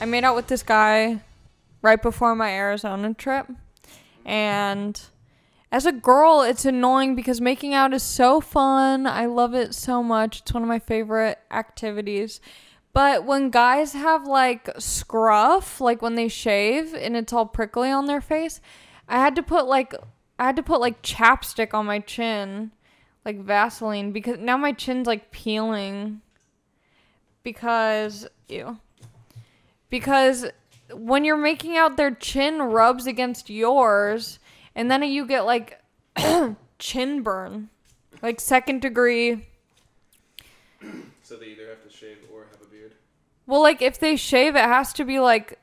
I made out with this guy right before my Arizona trip, and as a girl, it's annoying because making out is so fun. I love it so much. It's one of my favorite activities. But when guys have like scruff, like when they shave and it's all prickly on their face, I had to put like chapstick on my chin, like Vaseline, because now my chin's like peeling. Because when you're making out, their chin rubs against yours, and then you get like chin burn, like 2nd degree. So they either have to shave or have a beard? Well, like if they shave, it has to be like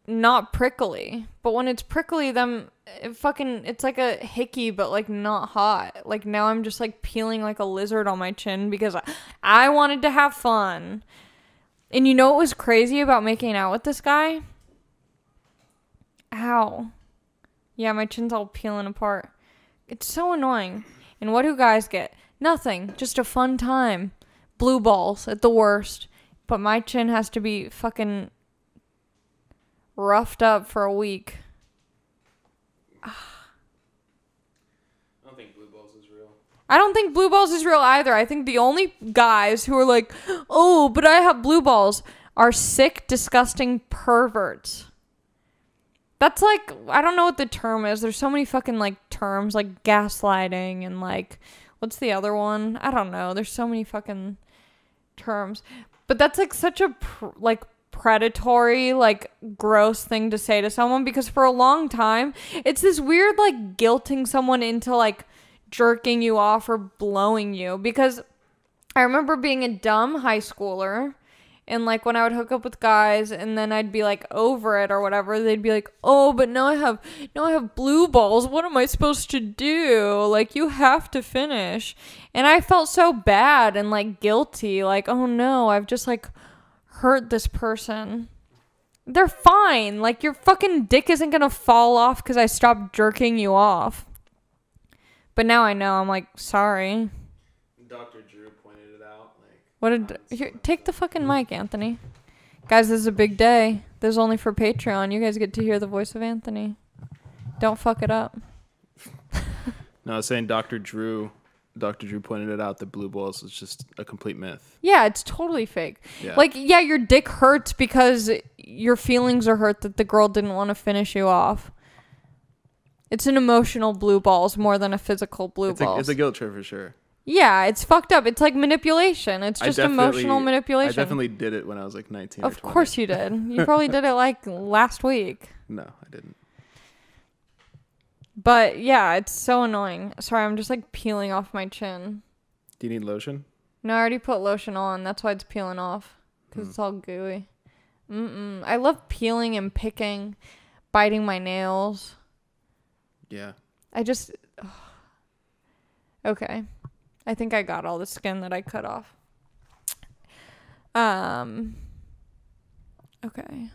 not prickly. But when it's prickly, then it's like a hickey, but like not hot. Like now I'm just like peeling like a lizard on my chin because I wanted to have fun. And you know what was crazy about making out with this guy? Ow. Yeah, my chin's all peeling apart. It's so annoying. And what do guys get? Nothing. Just a fun time. Blue balls at the worst. But my chin has to be fucking roughed up for a week. I don't think blue balls is real. I don't think blue balls is real either. I think the only guys who are like, oh, but I have blue balls, are sick, disgusting perverts. That's like, I don't know what the term is. There's so many fucking like terms like gaslighting and like, what's the other one? I don't know. There's so many fucking terms. But that's like such a predatory, like gross thing to say to someone, because for a long time, it's this weird like guilting someone into like jerking you off or blowing you. Because I remember being a dumb high schooler, and like when I would hook up with guys and then I'd be like over it or whatever, they'd be like, oh, but now I have blue balls. What am I supposed to do? Like, you have to finish. And I felt so bad and like guilty. Like, oh no, I've just like hurt this person. They're fine. Like, your fucking dick isn't gonna fall off because I stopped jerking you off. But now I know. I'm like, sorry. Dr. Drew pointed it out. Here, take the fucking mic, Anthony. Guys, this is a big day. This is only for Patreon. You guys get to hear the voice of Anthony. Don't fuck it up. No, I was saying Dr. Drew pointed it out that blue balls is just a complete myth. Yeah, it's totally fake. Yeah. Like, yeah, your dick hurts because your feelings are hurt that the girl didn't want to finish you off. It's an emotional blue balls more than a physical blue balls. It's a guilt trip for sure. Yeah, it's fucked up. It's like manipulation. It's just emotional manipulation. I definitely did it when I was like 19 Of course you did. You probably did it like last week. No, I didn't. But yeah, it's so annoying. Sorry, I'm just like peeling off my chin. Do you need lotion? No, I already put lotion on. That's why it's peeling off. Because it's all gooey. I love peeling and picking, biting my nails. Yeah. Okay. I think I got all the skin that I cut off. Okay.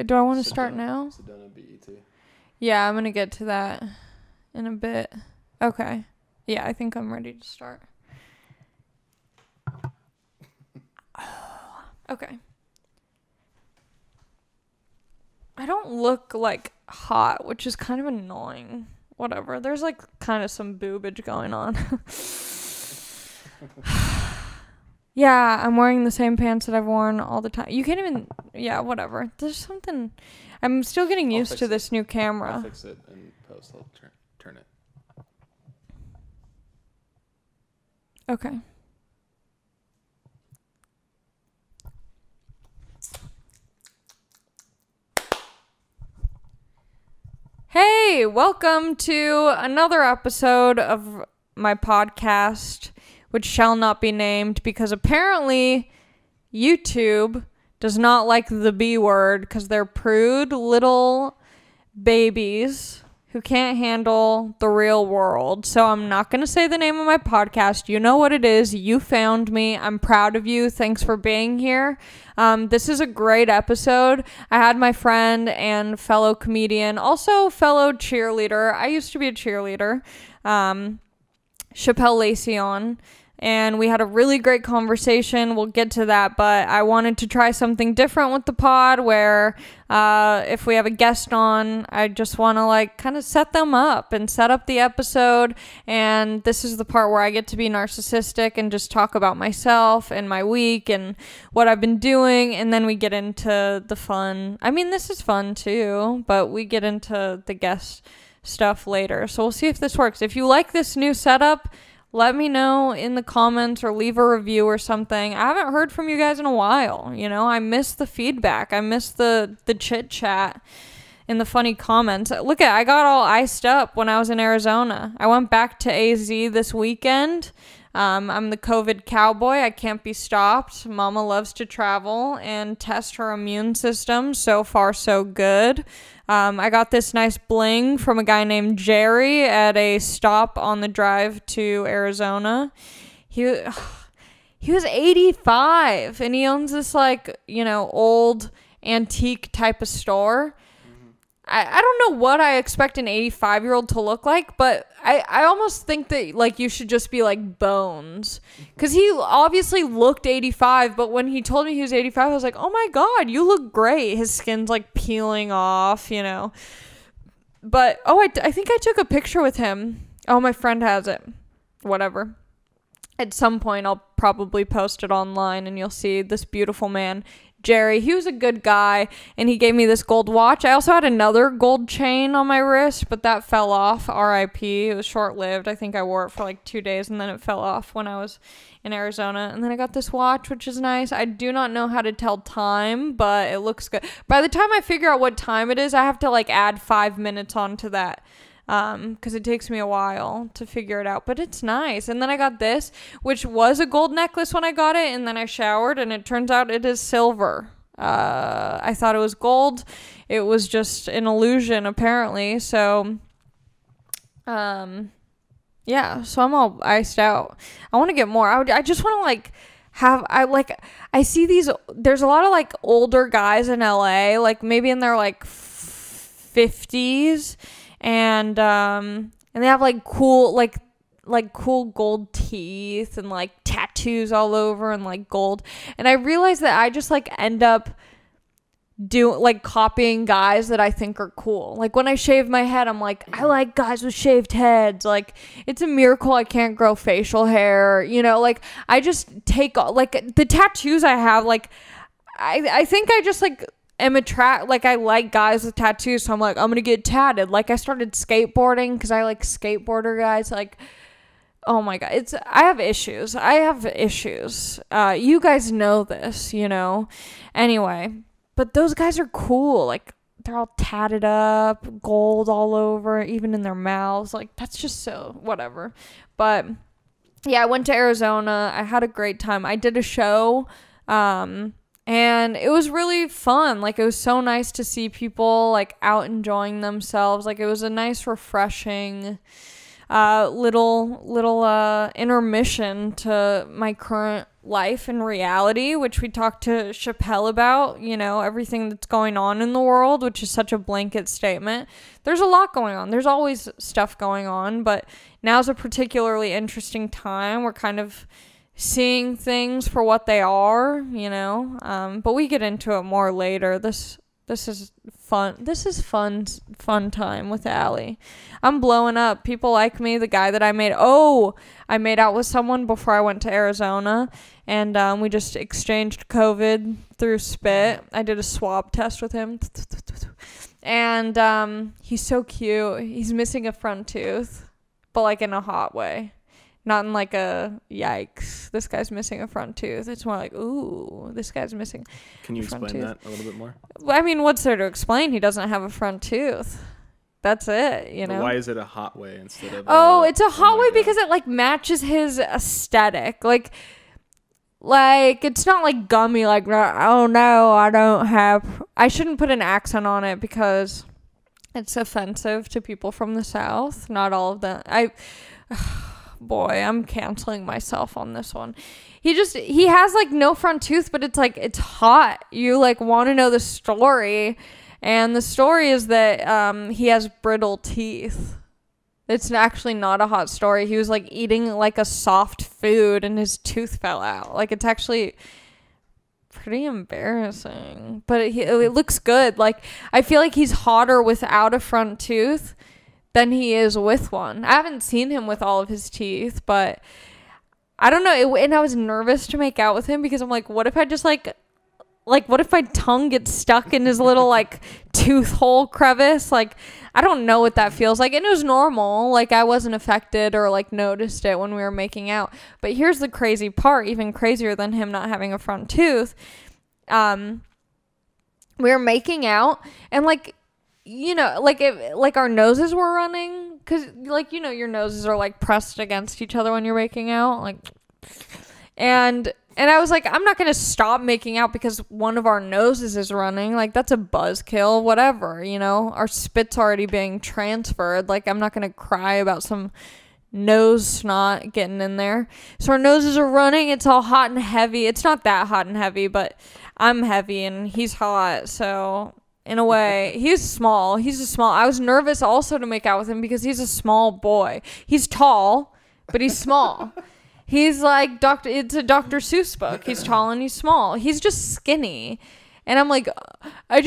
Do I want to start now? Sedona BET. Yeah, I'm going to get to that in a bit. Okay. Yeah, I think I'm ready to start. Okay. I don't look like hot, which is kind of annoying. Whatever. There's like kind of some boobage going on. Yeah, I'm wearing the same pants that I've worn all the time. You can't even... Yeah, whatever. There's something... I'm still getting used to this new camera. I'll fix it and post. I'll turn it. Okay. Hey, welcome to another episode of my podcast, which shall not be named because apparently YouTube does not like the B word because they're prude little babies who can't handle the real world. So I'm not going to say the name of my podcast. You know what it is. You found me. I'm proud of you. Thanks for being here. This is a great episode. I had my friend and fellow comedian, also fellow cheerleader. I used to be a cheerleader. Shapel Lacey on. and we had a really great conversation. We'll get to that, but I wanted to try something different with the pod where if we have a guest on, I just want to like kind of set them up and set up the episode, and this is the part where I get to be narcissistic and just talk about myself and my week and what I've been doing, and then we get into the fun. I mean, this is fun too, but we get into the guest stuff later, so we'll see if this works. If you like this new setup, let me know in the comments or leave a review or something. I haven't heard from you guys in a while. You know, I miss the feedback. I miss the chit chat and the funny comments. Look I got all iced up when I was in Arizona. I went back to AZ this weekend. I'm the COVID cowboy. I can't be stopped. Mama loves to travel and test her immune system. So far, so good. I got this nice bling from a guy named Jerry at a stop on the drive to Arizona. He was 85 and he owns this like, you know, old antique type of store. I don't know what I expect an 85-year-old to look like, but I almost think that like you should just be like Bones, because he obviously looked 85, but when he told me he was 85, I was like, oh my god, you look great. His skin's like peeling off, you know. But I think I took a picture with him. Oh, my friend has it. Whatever. At some point I'll probably post it online and you'll see this beautiful man, Jerry. He was a good guy and he gave me this gold watch. I also had another gold chain on my wrist, but that fell off. RIP. It was short-lived. I think I wore it for like 2 days and then it fell off when I was in Arizona. And then I got this watch, which is nice. I do not know how to tell time, but it looks good. By the time I figure out what time it is, I have to like add 5 minutes onto that. Because it takes me a while to figure it out, but it's nice. And then I got this, which was a gold necklace when I got it, and then I showered and it turns out it is silver. I thought it was gold. It was just an illusion apparently. So yeah, so I'm all iced out. I want to get more. I just want to like I see there's a lot of like older guys in LA, like maybe in their like 50s, and they have like cool cool gold teeth and like tattoos all over and like gold. And I realize that I just like end up copying guys that I think are cool. Like when I shave my head, I'm like, I like guys with shaved heads. Like it's a miracle I can't grow facial hair, you know. Like I just take like the tattoos I have, like I think I just like am I like guys with tattoos, so I'm like, I'm gonna get tatted. Like I started skateboarding because I like skateboarder guys. Like, oh my god, I have issues. You guys know this, you know. Anyway, but those guys are cool. Like they're all tatted up, gold all over, even in their mouths. Like that's just so whatever. But yeah, I went to Arizona. I had a great time. I did a show. And it was really fun. Like, it was so nice to see people, like, out enjoying themselves. Like, it was a nice, refreshing little intermission to my current life and reality, which we talked to Shapel about, you know, everything that's going on in the world, which is such a blanket statement. There's a lot going on. There's always stuff going on, but now's a particularly interesting time. We're kind of seeing things for what they are, you know, but we get into it more later. This is fun. This is fun time with Allie. I'm blowing up. People like me. The guy that I made out with someone before I went to Arizona, and we just exchanged COVID through spit. I did a swab test with him, and he's so cute. He's missing a front tooth, but like in a hot way. Not in like a yikes, this guy's missing a front tooth. It's more like, ooh, this guy's missing. Can you explain that a little bit more? I mean, what's there to explain? He doesn't have a front tooth. That's it, you know. Why is it a hot way instead of? It's a hot way because it like matches his aesthetic. Like it's not like gummy. Like, oh no, I shouldn't put an accent on it because it's offensive to people from the South. Not all of them. Boy, I'm canceling myself on this one. He has like no front tooth, but it's like, it's hot. You like want to know the story. And the story is that he has brittle teeth. It's actually not a hot story. He was like eating like a soft food and his tooth fell out. Like, it's actually pretty embarrassing, but it looks good. Like, I feel like he's hotter without a front tooth than he is with one. I haven't seen him with all of his teeth, but I don't know. And I was nervous to make out with him because I'm like, what if I just like what if my tongue gets stuck in his little like tooth hole crevice? Like, I don't know what that feels like. And it was normal. Like, I wasn't affected or like noticed it when we were making out. But here's the crazy part, even crazier than him not having a front tooth. We were making out and like, you know, like our noses were running, because like, you know, your noses are like pressed against each other when you're making out, like, and I was like, I'm not going to stop making out because one of our noses is running. Like, that's a buzzkill, whatever, you know? Our spit's already being transferred. Like, I'm not going to cry about some nose snot getting in there. So our noses are running. It's all hot and heavy. It's not that hot and heavy, but I'm heavy and he's hot. So in a way, he's small. I was nervous also to make out with him because he's a small boy. He's tall, but he's small. He's like it's a Dr. Seuss book. He's tall and he's small. He's just skinny. And I'm like, I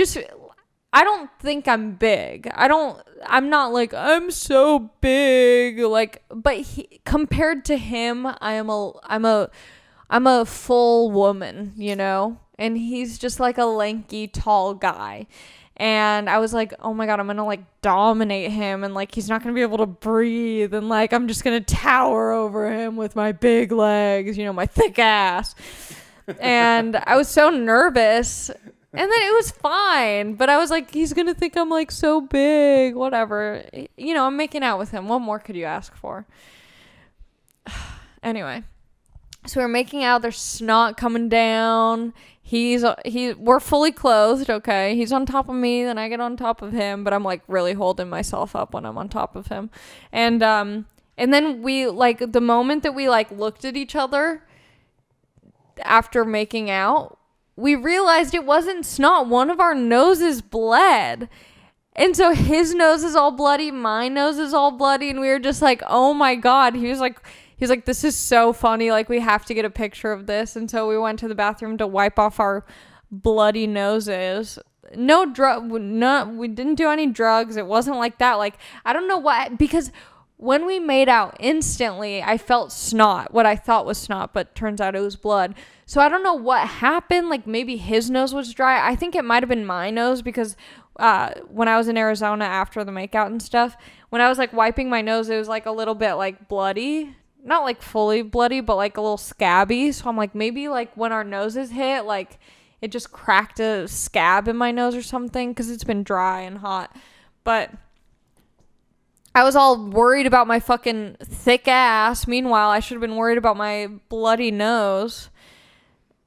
don't think I'm big. I'm not like, I'm so big. Like, but compared to him, I'm a full woman, you know? And he's just like a lanky, tall guy. And I was like, oh my God, I'm going to like dominate him. And like, he's not going to be able to breathe. And like, I'm just going to tower over him with my big legs, you know, my thick ass. And I was so nervous. And then it was fine. But I was like, he's going to think I'm like so big, whatever. You know, I'm making out with him. What more could you ask for? Anyway. So we're making out. There's snot coming down. We're fully clothed, okay? He's on top of me, then I get on top of him, but I'm like really holding myself up when I'm on top of him. And then we like the moment that we like looked at each other after making out, we realized it wasn't snot. One of our noses bled. And so his nose is all bloody, my nose is all bloody, and we were just like, oh my God. He's like, this is so funny. Like, we have to get a picture of this. And so we went to the bathroom to wipe off our bloody noses. We didn't do any drugs. It wasn't like that. Like, I don't know what, because when we made out instantly, I felt snot, what I thought was snot, but turns out it was blood. So I don't know what happened. Like, maybe his nose was dry. I think it might have been my nose because when I was in Arizona after the makeout and stuff, when I was like wiping my nose, it was like a little bit like bloody. Not like fully bloody, but like a little scabby. So I'm like, maybe like when our noses hit, like it just cracked a scab in my nose or something, because it's been dry and hot. But I was all worried about my fucking thick ass. Meanwhile, I should have been worried about my bloody nose.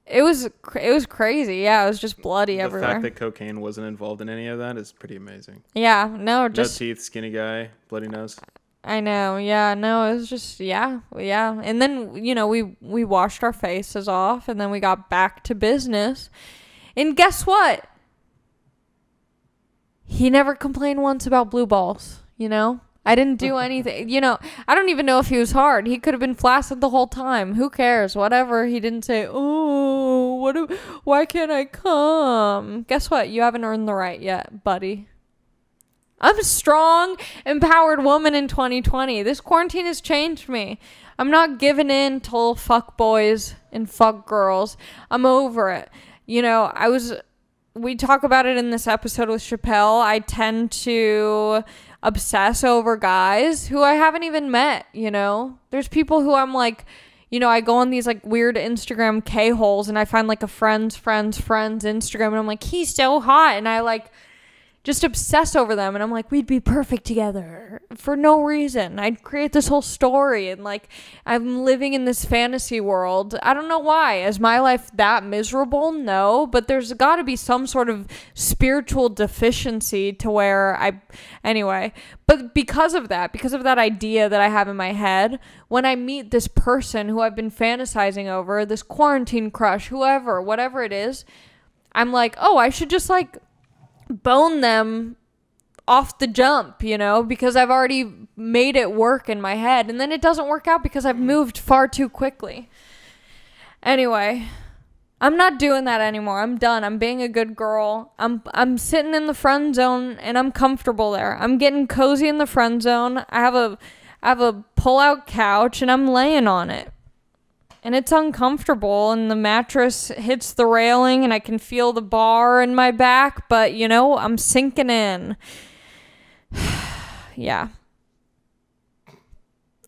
It was crazy. Yeah, it was just bloody everywhere. The fact that cocaine wasn't involved in any of that is pretty amazing. Yeah, no teeth, skinny guy, bloody nose. I know. Yeah, no, it was just, yeah. And then, you know, we washed our faces off, and then we got back to business. And guess what? He never complained once about blue balls, you know? I didn't do anything. You know, I don't even know if he was hard. He could have been flaccid the whole time. Who cares? Whatever. He didn't say, oh, why can't I come? Guess what? You haven't earned the right yet, buddy. I'm a strong, empowered woman in 2020. This quarantine has changed me. I'm not giving in to fuck boys and fuck girls. I'm over it. You know, we talk about it in this episode with Shapel. I tend to obsess over guys who I haven't even met, you know? There's people who I'm like, you know, I go on these like weird Instagram K-holes and I find like a friend's Instagram and I'm like, he's so hot. And I like just obsess over them, and I'm like, we'd be perfect together for no reason. I'd create this whole story, and like I'm living in this fantasy world. I don't know why. Is my life that miserable? No, but there's got to be some sort of spiritual deficiency to where anyway. But because of that idea that I have in my head, when I meet this person who I've been fantasizing over, this quarantine crush, whatever it is, I'm like, oh, I should just like bone them off the jump, because I've already made it work in my head, and then it doesn't work out because I've moved far too quickly. Anyway, I'm not doing that anymore. I'm done. I'm being a good girl. I'm sitting in the friend zone, and I'm comfortable there. I'm getting cozy in the friend zone. I have a pull-out couch, and I'm laying on it. And it's uncomfortable, and the mattress hits the railing, and I can feel the bar in my back, but, I'm sinking in. Yeah.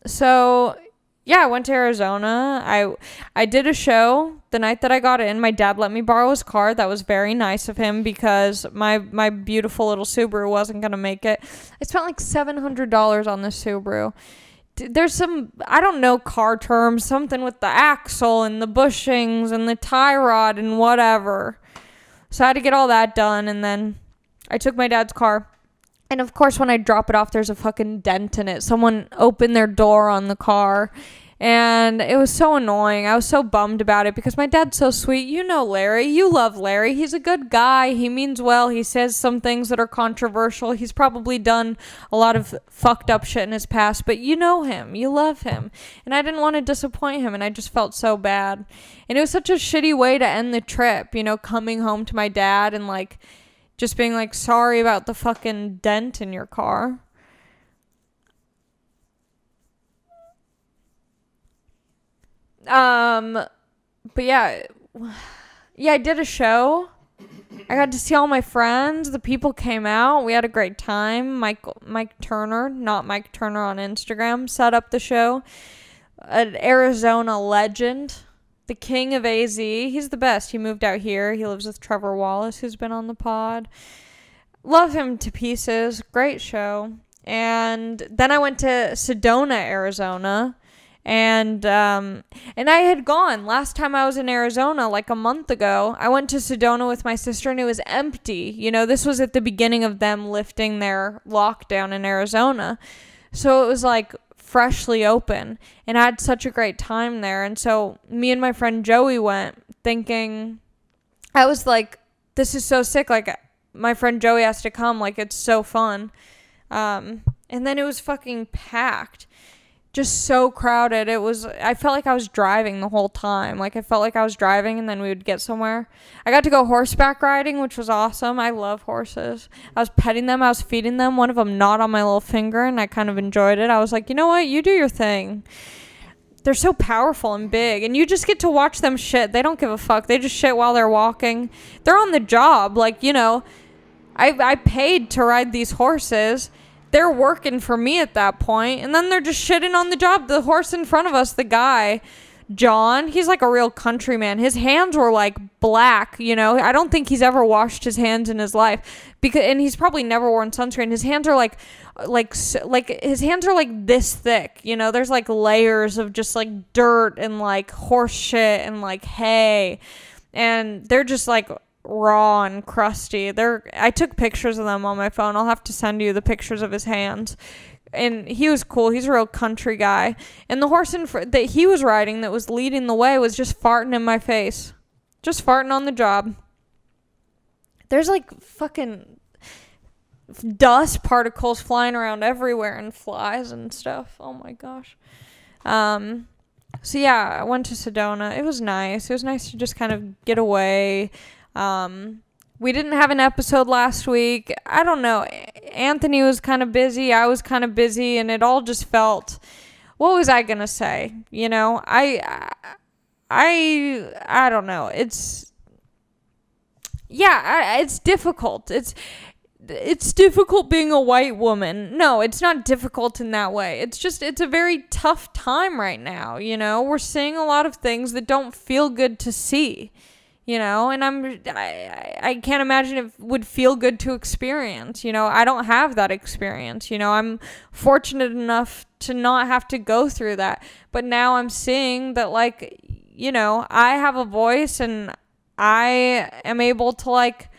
So, yeah, I went to Arizona. I did a show the night that I got in. My dad let me borrow his car. That was very nice of him because my beautiful little Subaru wasn't going to make it. I spent like $700 on this Subaru. There's some, I don't know car terms, something with the axle and the bushings and the tie rod and whatever. So I had to get all that done, and then I took my dad's car. And of course, when I drop it off, there's a fucking dent in it. Someone opened their door on the car, and it was so annoying. I was so bummed about it because my dad's so sweet. You know Larry. You love Larry. He's a good guy. He means well. He says some things that are controversial. He's probably done a lot of fucked up shit in his past, but you know him. You love him. And I didn't want to disappoint him, and I just felt so bad. And it was such a shitty way to end the trip, coming home to my dad and, like, just being like, sorry about the fucking dent in your car. But yeah, I did a show. I got to see all my friends. The people came out. We had a great time. Mike Turner, not Mike Turner on Instagram, set up the show. An Arizona legend. The king of AZ. He's the best. He moved out here. He lives with Trevor Wallace, who's been on the pod. Love him to pieces. Great show. And then I went to Sedona, Arizona. And I had gone last time I was in Arizona, like a month ago. I went to Sedona with my sister, and it was empty. This was at the beginning of them lifting their lockdown in Arizona. So it was like freshly open, and I had such a great time there. And so me and my friend Joey went thinking, I was like, this is so sick. Like, my friend Joey has to come. Like, it's so fun. And then it was fucking packed. Just so crowded. I felt like I was driving the whole time. Like, I felt like I was driving and then we would get somewhere. I got to go horseback riding, which was awesome. I love horses. I was petting them. I was feeding them. One of them gnawed on my little finger, and I kind of enjoyed it. I was like, you know what? You do your thing. They're so powerful and big, and you just get to watch them shit. They don't give a fuck. They just shit while they're walking. They're on the job. Like, I paid to ride these horses. They're working for me at that point, and then they're just shitting on the job. The horse in front of us, the guy, John, he's like a real countryman. His hands were like black, I don't think he's ever washed his hands in his life, and he's probably never worn sunscreen. His hands are like his hands are like this thick, there's like layers of just like dirt and like horse shit and like hay, and they're just like raw and crusty. I took pictures of them on my phone. I'll have to send you the pictures of his hands. And he was cool. He's a real country guy. And the horse that he was riding that was leading the way was just farting in my face. Just farting on the job. There's like fucking dust particles flying around everywhere and flies and stuff. Oh my gosh. So yeah, I went to Sedona. It was nice. It was nice to just kind of get away. We didn't have an episode last week. I don't know. Anthony was kind of busy. I was kind of busy, and it all just felt, what was I going to say? I don't know. It's difficult. It's difficult being a white woman. No, it's not difficult in that way. It's a very tough time right now. We're seeing a lot of things that don't feel good to see. And I can't imagine it would feel good to experience. I don't have that experience. I'm fortunate enough to not have to go through that. But now I'm seeing that, like, I have a voice, and I am able to, like,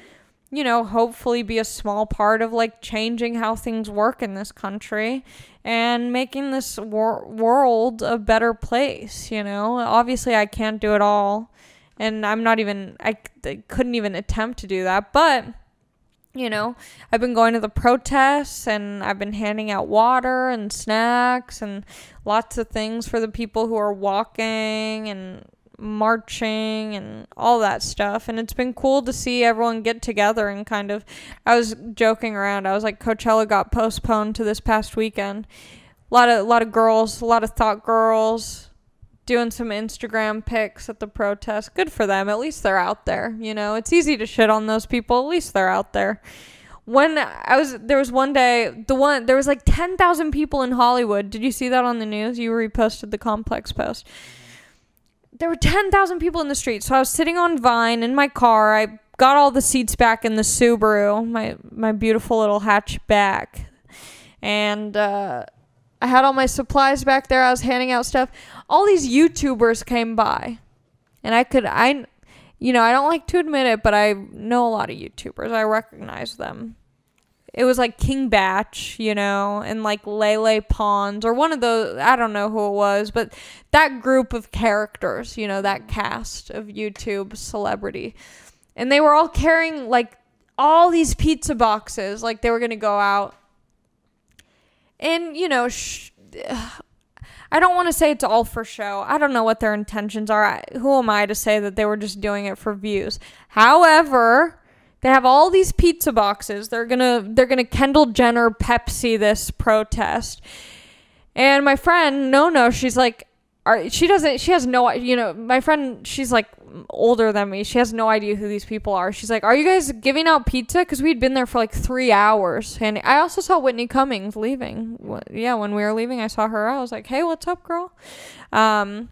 hopefully be a small part of, like, changing how things work in this country and making this world a better place. Obviously I can't do it all. And I couldn't even attempt to do that. But You know, I've been going to the protests and I've been handing out water and snacks and lots of things for the people who are walking and marching and all that stuff. And it's been cool to see everyone get together and kind of, I was joking around. I was like, Coachella got postponed to this past weekend. A lot of girls, a lot of thought girls doing some Instagram pics at the protest. Good for them. At least they're out there. You know, it's easy to shit on those people. At least they're out there. There was one day, there was like 10,000 people in Hollywood. Did you see that on the news? You reposted the Complex post. There were 10,000 people in the street. So I was sitting on Vine in my car. I got all the seats back in the Subaru, my beautiful little hatchback. And, I had all my supplies back there. I was handing out stuff. All these YouTubers came by. And I don't like to admit it, but I know a lot of YouTubers. I recognize them. It was like King Batch, you know, and like Lele Pons or one of those. I don't know who it was, but that group of characters, you know, that cast of YouTube celebrity. And they were all carrying like all these pizza boxes. Like they were going to go out. And, you know, I don't want to say it's all for show. I don't know what their intentions are. Who am I to say that they were just doing it for views? However, they have all these pizza boxes. They're gonna Kendall Jenner Pepsi this protest. And my friend, no, she's like, she has no, you know, my friend, she's like older than me. She has no idea who these people are. She's like, are you guys giving out pizza? Because we'd been there for like 3 hours. And I also saw Whitney Cummings leaving. Yeah, when we were leaving, I saw her. I was like, hey, what's up, girl? And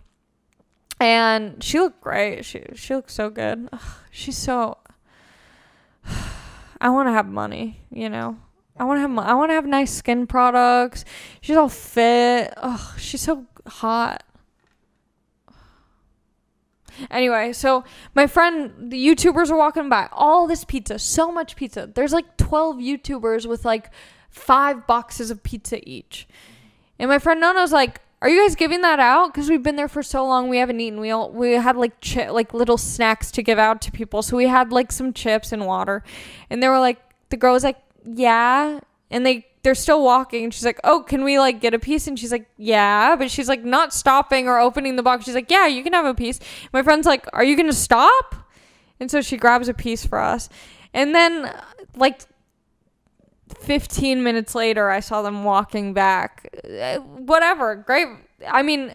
she looked great. She looked so good. Ugh, she's so... I want to have money, you know? I want to have nice skin products. She's all fit. Ugh, she's so hot. Anyway, so my friend, the YouTubers are walking by. All this pizza, so much pizza. There's like 12 YouTubers with like 5 boxes of pizza each. And my friend Nona's like, are you guys giving that out? Because we've been there for so long, we haven't eaten. We had like little snacks to give out to people. So we had like some chips and water. And they were like, the girl was like, yeah. And they're still walking. And she's like, oh, can we like get a piece? And she's like, yeah. But she's like not stopping or opening the box. She's like, yeah, you can have a piece. My friend's like, are you going to stop? And so she grabs a piece for us. And then like 15 minutes later, I saw them walking back. Whatever. Great. I mean,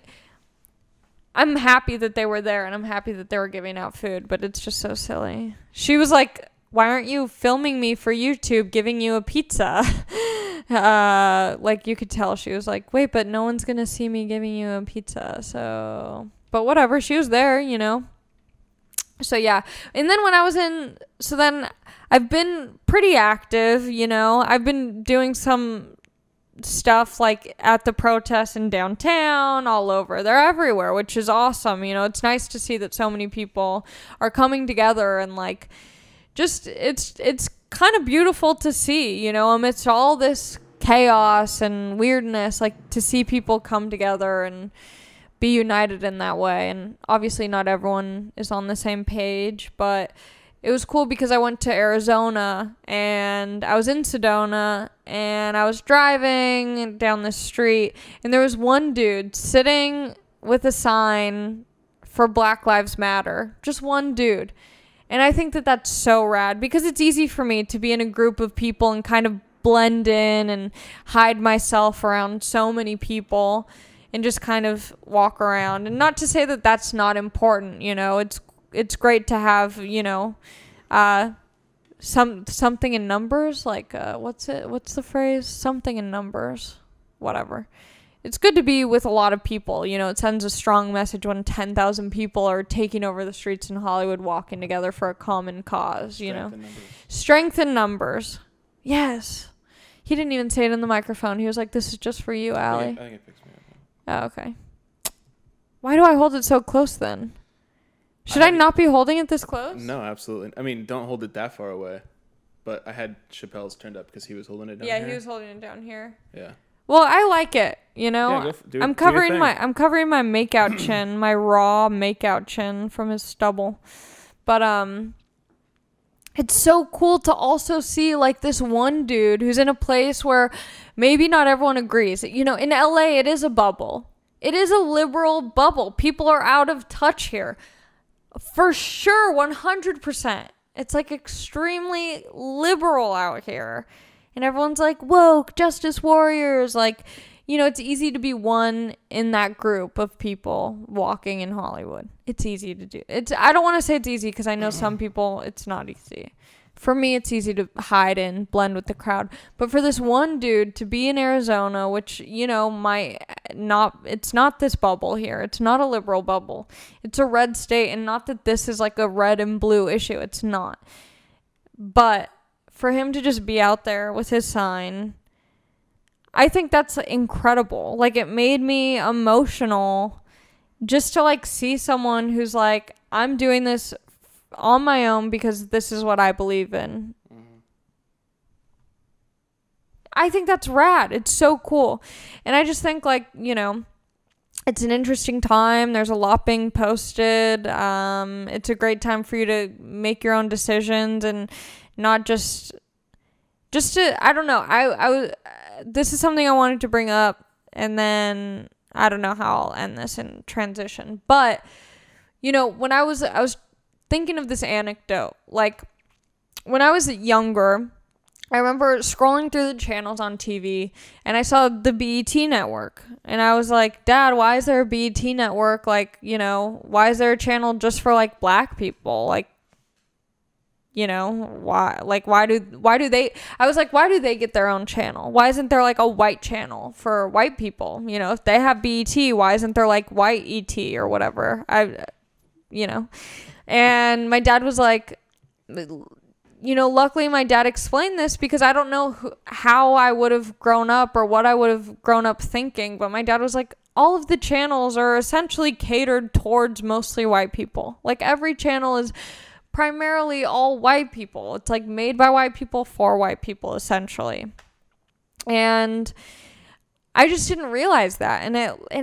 I'm happy that they were there and I'm happy that they were giving out food, but it's just so silly. She was like, why aren't you filming me for YouTube giving you a pizza? Like you could tell she was like, wait, but no one's going to see me giving you a pizza. So, but whatever. She was there, you know. So yeah. And then then I've been pretty active, you know. I've been doing some stuff like at the protests in downtown, all over. They're everywhere, which is awesome. You know, it's nice to see that so many people are coming together and like just it's kind of beautiful to see, you know, amidst all this chaos and weirdness, like to see people come together and be united in that way. And obviously not everyone is on the same page, but it was cool because I went to Arizona and I was in Sedona and I was driving down the street and there was one dude sitting with a sign for Black Lives Matter. Just one dude. And I think that that's so rad because it's easy for me to be in a group of people and kind of blend in and hide myself around so many people and just kind of walk around. And not to say that that's not important, you know, it's great to have, you know, something in numbers, like, what's the phrase? Something in numbers, whatever. It's good to be with a lot of people, you know, it sends a strong message when 10,000 people are taking over the streets in Hollywood, walking together for a common cause, you know. Strength in numbers. Yes. He didn't even say it in the microphone. He was like, this is just for you, Allie. I think it picks me up. Oh, okay. Why do I hold it so close then? Should I not be holding it this close? No, absolutely. I mean, don't hold it that far away. But I had Shapel's turned up because he was holding it down here. Yeah, he was holding it down here. Yeah. Well, I like it, you know. Yeah, I'm covering my makeout chin, my raw makeout chin from his stubble. But it's so cool to also see like this one dude who's in a place where maybe not everyone agrees. You know, in LA, it is a bubble. It is a liberal bubble. People are out of touch here. For sure, 100%. It's like extremely liberal out here. And everyone's like, woke, justice warriors. Like, you know, it's easy to be one in that group of people walking in Hollywood. It's easy to do. I don't want to say it's easy because I know some people it's not easy. For me, it's easy to hide and blend with the crowd. But for this one dude to be in Arizona, which, you know, it's not this bubble here. It's not a liberal bubble. It's a red state, and not that this is like a red and blue issue. It's not. But for him to just be out there with his sign, I think that's incredible. Like, it made me emotional just to like see someone who's like, I'm doing this on my own because this is what I believe in. I think that's rad. It's so cool. And I just think, like, you know, it's an interesting time. There's a lot being posted. It's a great time for you to make your own decisions and not just to, I don't know. This is something I wanted to bring up, and then I don't know how I'll end this in transition. But, you know, when I was thinking of this anecdote, like, when I was younger, I remember scrolling through the channels on TV, and I saw the BET network, and I was like, Dad, why is there a BET network? Like, you know, why is there a channel just for like black people? Like, you know, why do they, I was like, why do they get their own channel? Why isn't there like a white channel for white people? You know, if they have BET, why isn't there like white ET or whatever? You know, and my dad was like, you know, luckily my dad explained this because I don't know how I would have grown up or what I would have grown up thinking. But my dad was like, all of the channels are essentially catered towards mostly white people. Like, every channel is primarily all white people. It's like made by white people for white people, essentially. And I just didn't realize that. And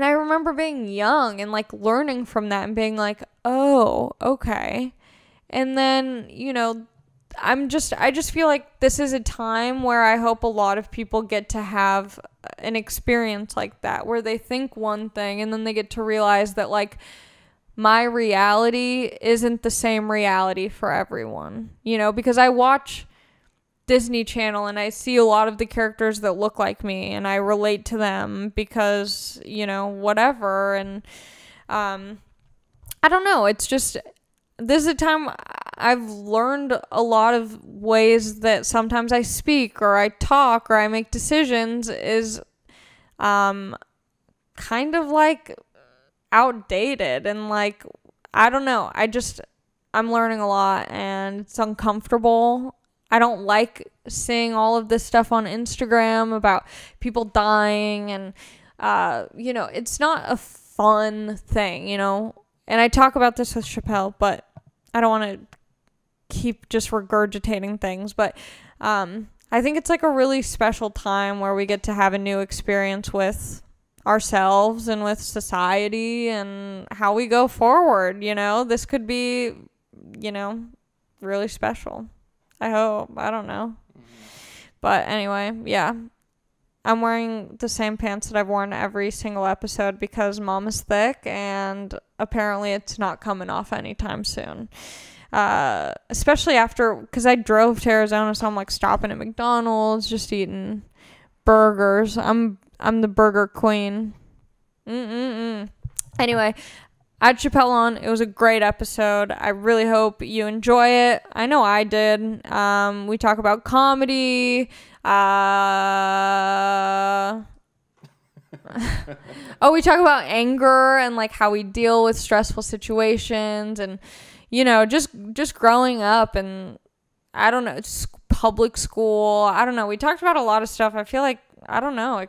I remember being young and like learning from that and being like, oh, okay. And then, you know, I just feel like this is a time where I hope a lot of people get to have an experience like that, where they think one thing and then they get to realize that, like, my reality isn't the same reality for everyone, you know, because I watch Disney Channel and I see a lot of the characters that look like me and I relate to them because, you know, whatever. And I don't know, it's just, this is a time I've learned a lot of ways that sometimes I speak or I talk or I make decisions is kind of like outdated, and like, I don't know, I'm learning a lot and it's uncomfortable. I don't like seeing all of this stuff on Instagram about people dying and you know, it's not a fun thing, you know. And I talk about this with Shapel, but I don't want to keep just regurgitating things, but I think it's like a really special time where we get to have a new experience with ourselves and with society and how we go forward, you know. This could be, you know, really special. I hope. I don't know. But anyway, yeah. I'm wearing the same pants that I've worn every single episode because Mom is thick and apparently it's not coming off anytime soon. Especially after, because I drove to Arizona, so I'm like stopping at McDonald's, just eating burgers. I'm the burger queen. Anyway, I had Shapel on. It was a great episode. I really hope you enjoy it. I know I did. We talk about comedy. We talk about anger and like how we deal with stressful situations and, you know, just growing up and I don't know, public school. I don't know. We talked about a lot of stuff. I feel like, I don't know.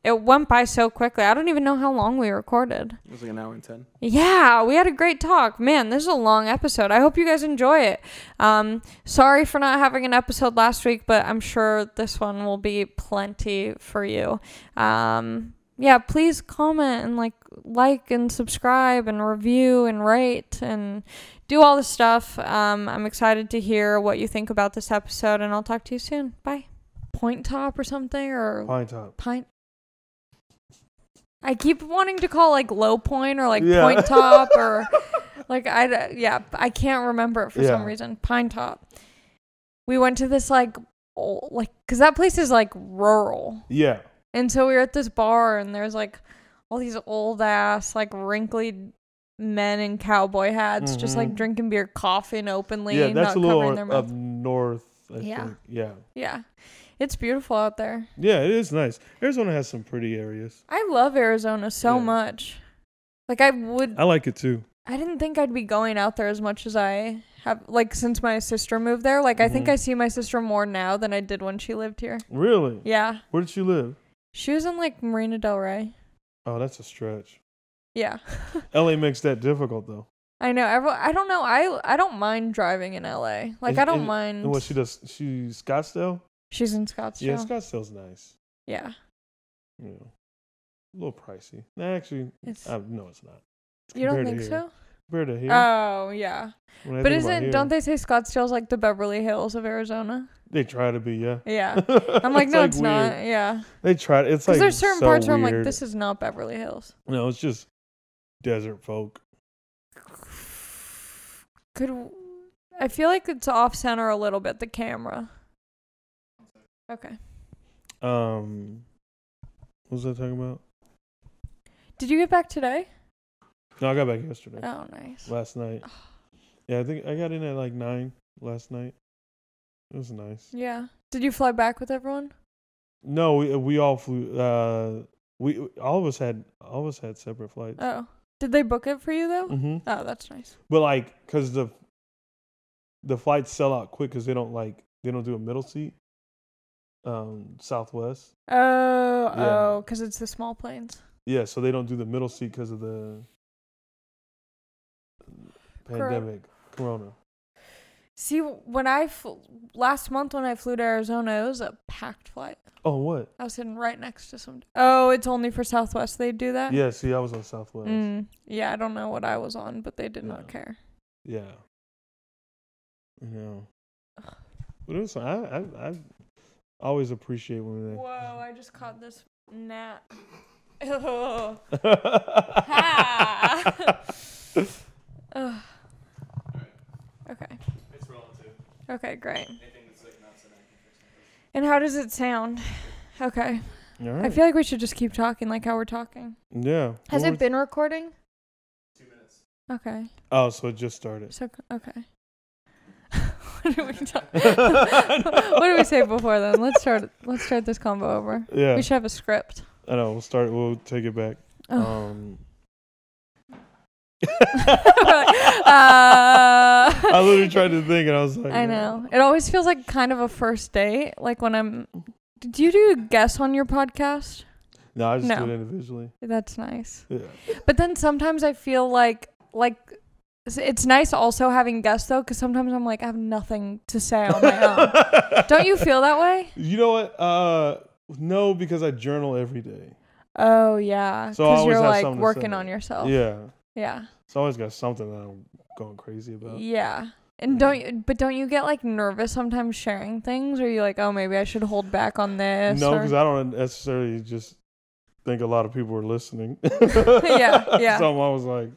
It went by so quickly. I don't even know how long we recorded. It was like an hour and 10. Yeah, we had a great talk. Man, this is a long episode. I hope you guys enjoy it. Sorry for not having an episode last week, but I'm sure this one will be plenty for you. yeah, please comment and like and subscribe and review and rate and do all the stuff. I'm excited to hear what you think about this episode, and I'll talk to you soon. Bye. Point top or something, or pint. I keep wanting to call low point or point top or I can't remember it for some reason. Pine top. We went to this because that place is rural. Yeah. And so we were at this bar, and there's all these old ass wrinkly men in cowboy hats, just drinking beer, coughing openly, yeah, that's not a little covering their mouth. up north. I think. Yeah. It's beautiful out there. Yeah, it is nice. Arizona has some pretty areas. I love Arizona so much. I like it too. I didn't think I'd be going out there as much as I have, since my sister moved there. I think I see my sister more now than I did when she lived here. Really? Yeah. Where did she live? She was in Marina Del Rey. Oh, that's a stretch. Yeah. LA makes that difficult though. I know. I don't know. I don't mind driving in LA. I don't mind. And what she does? She's Scottsdale? She's in Scottsdale. Yeah, Scottsdale's nice. Yeah. Yeah. A little pricey. Actually, no, it's not. You don't think so? Compared to here. Oh, yeah. But don't they say Scottsdale's the Beverly Hills of Arizona? They try to be, yeah. Yeah. I'm no, it's not. Yeah. They try. It's because there's certain parts weird. where I'm this is not Beverly Hills. No, it's just desert folk. I feel it's off center a little bit, the camera. Okay. What was I talking about? Did you get back today? No, I got back yesterday. Oh, nice. Last night. Yeah, I think I got in at 9 last night. It was nice. Yeah. Did you fly back with everyone? No, we all flew. All of us had separate flights. Oh, did they book it for you though? Mm-hmm. Oh, that's nice. But because the flights sell out quick because they don't do a middle seat. Southwest. Oh, because it's the small planes. Yeah, so they don't do the middle seat because of the pandemic, Corona. See, last month when I flew to Arizona, it was a packed flight. Oh, what? I was sitting right next to some. Oh, it's only for Southwest they do that? Yeah, see, I was on Southwest. Yeah, I don't know what I was on, but they did not care. Yeah. But it was fun. I always appreciate when they... Whoa, I just caught this gnat. Ew. Okay. It's relative. Okay, great. Anything that's not so nice. And how does it sound? Okay. All right. I feel we should just keep talking how we're talking. Yeah. Has it been recording? 2 minutes. Okay. Oh, so it just started. So okay. What did we say before then? Let's start this combo over. Yeah. We should have a script. I know. We'll take it back. I literally tried to think and I was like, I know. It always feels like kind of a first date. Do you do guests on your podcast? No, I just do it individually. That's nice. Yeah. But then sometimes I feel like it's nice also having guests though, because sometimes I'm I have nothing to say on my own. Don't you feel that way? You know what? No, because I journal every day. Oh yeah, so because you're working on yourself. Yeah. Yeah. So I always got something that I'm going crazy about. Yeah. And don't you get nervous sometimes sharing things, or are you oh, maybe I should hold back on this? No, because I don't necessarily just think a lot of people are listening. Yeah. So I'm always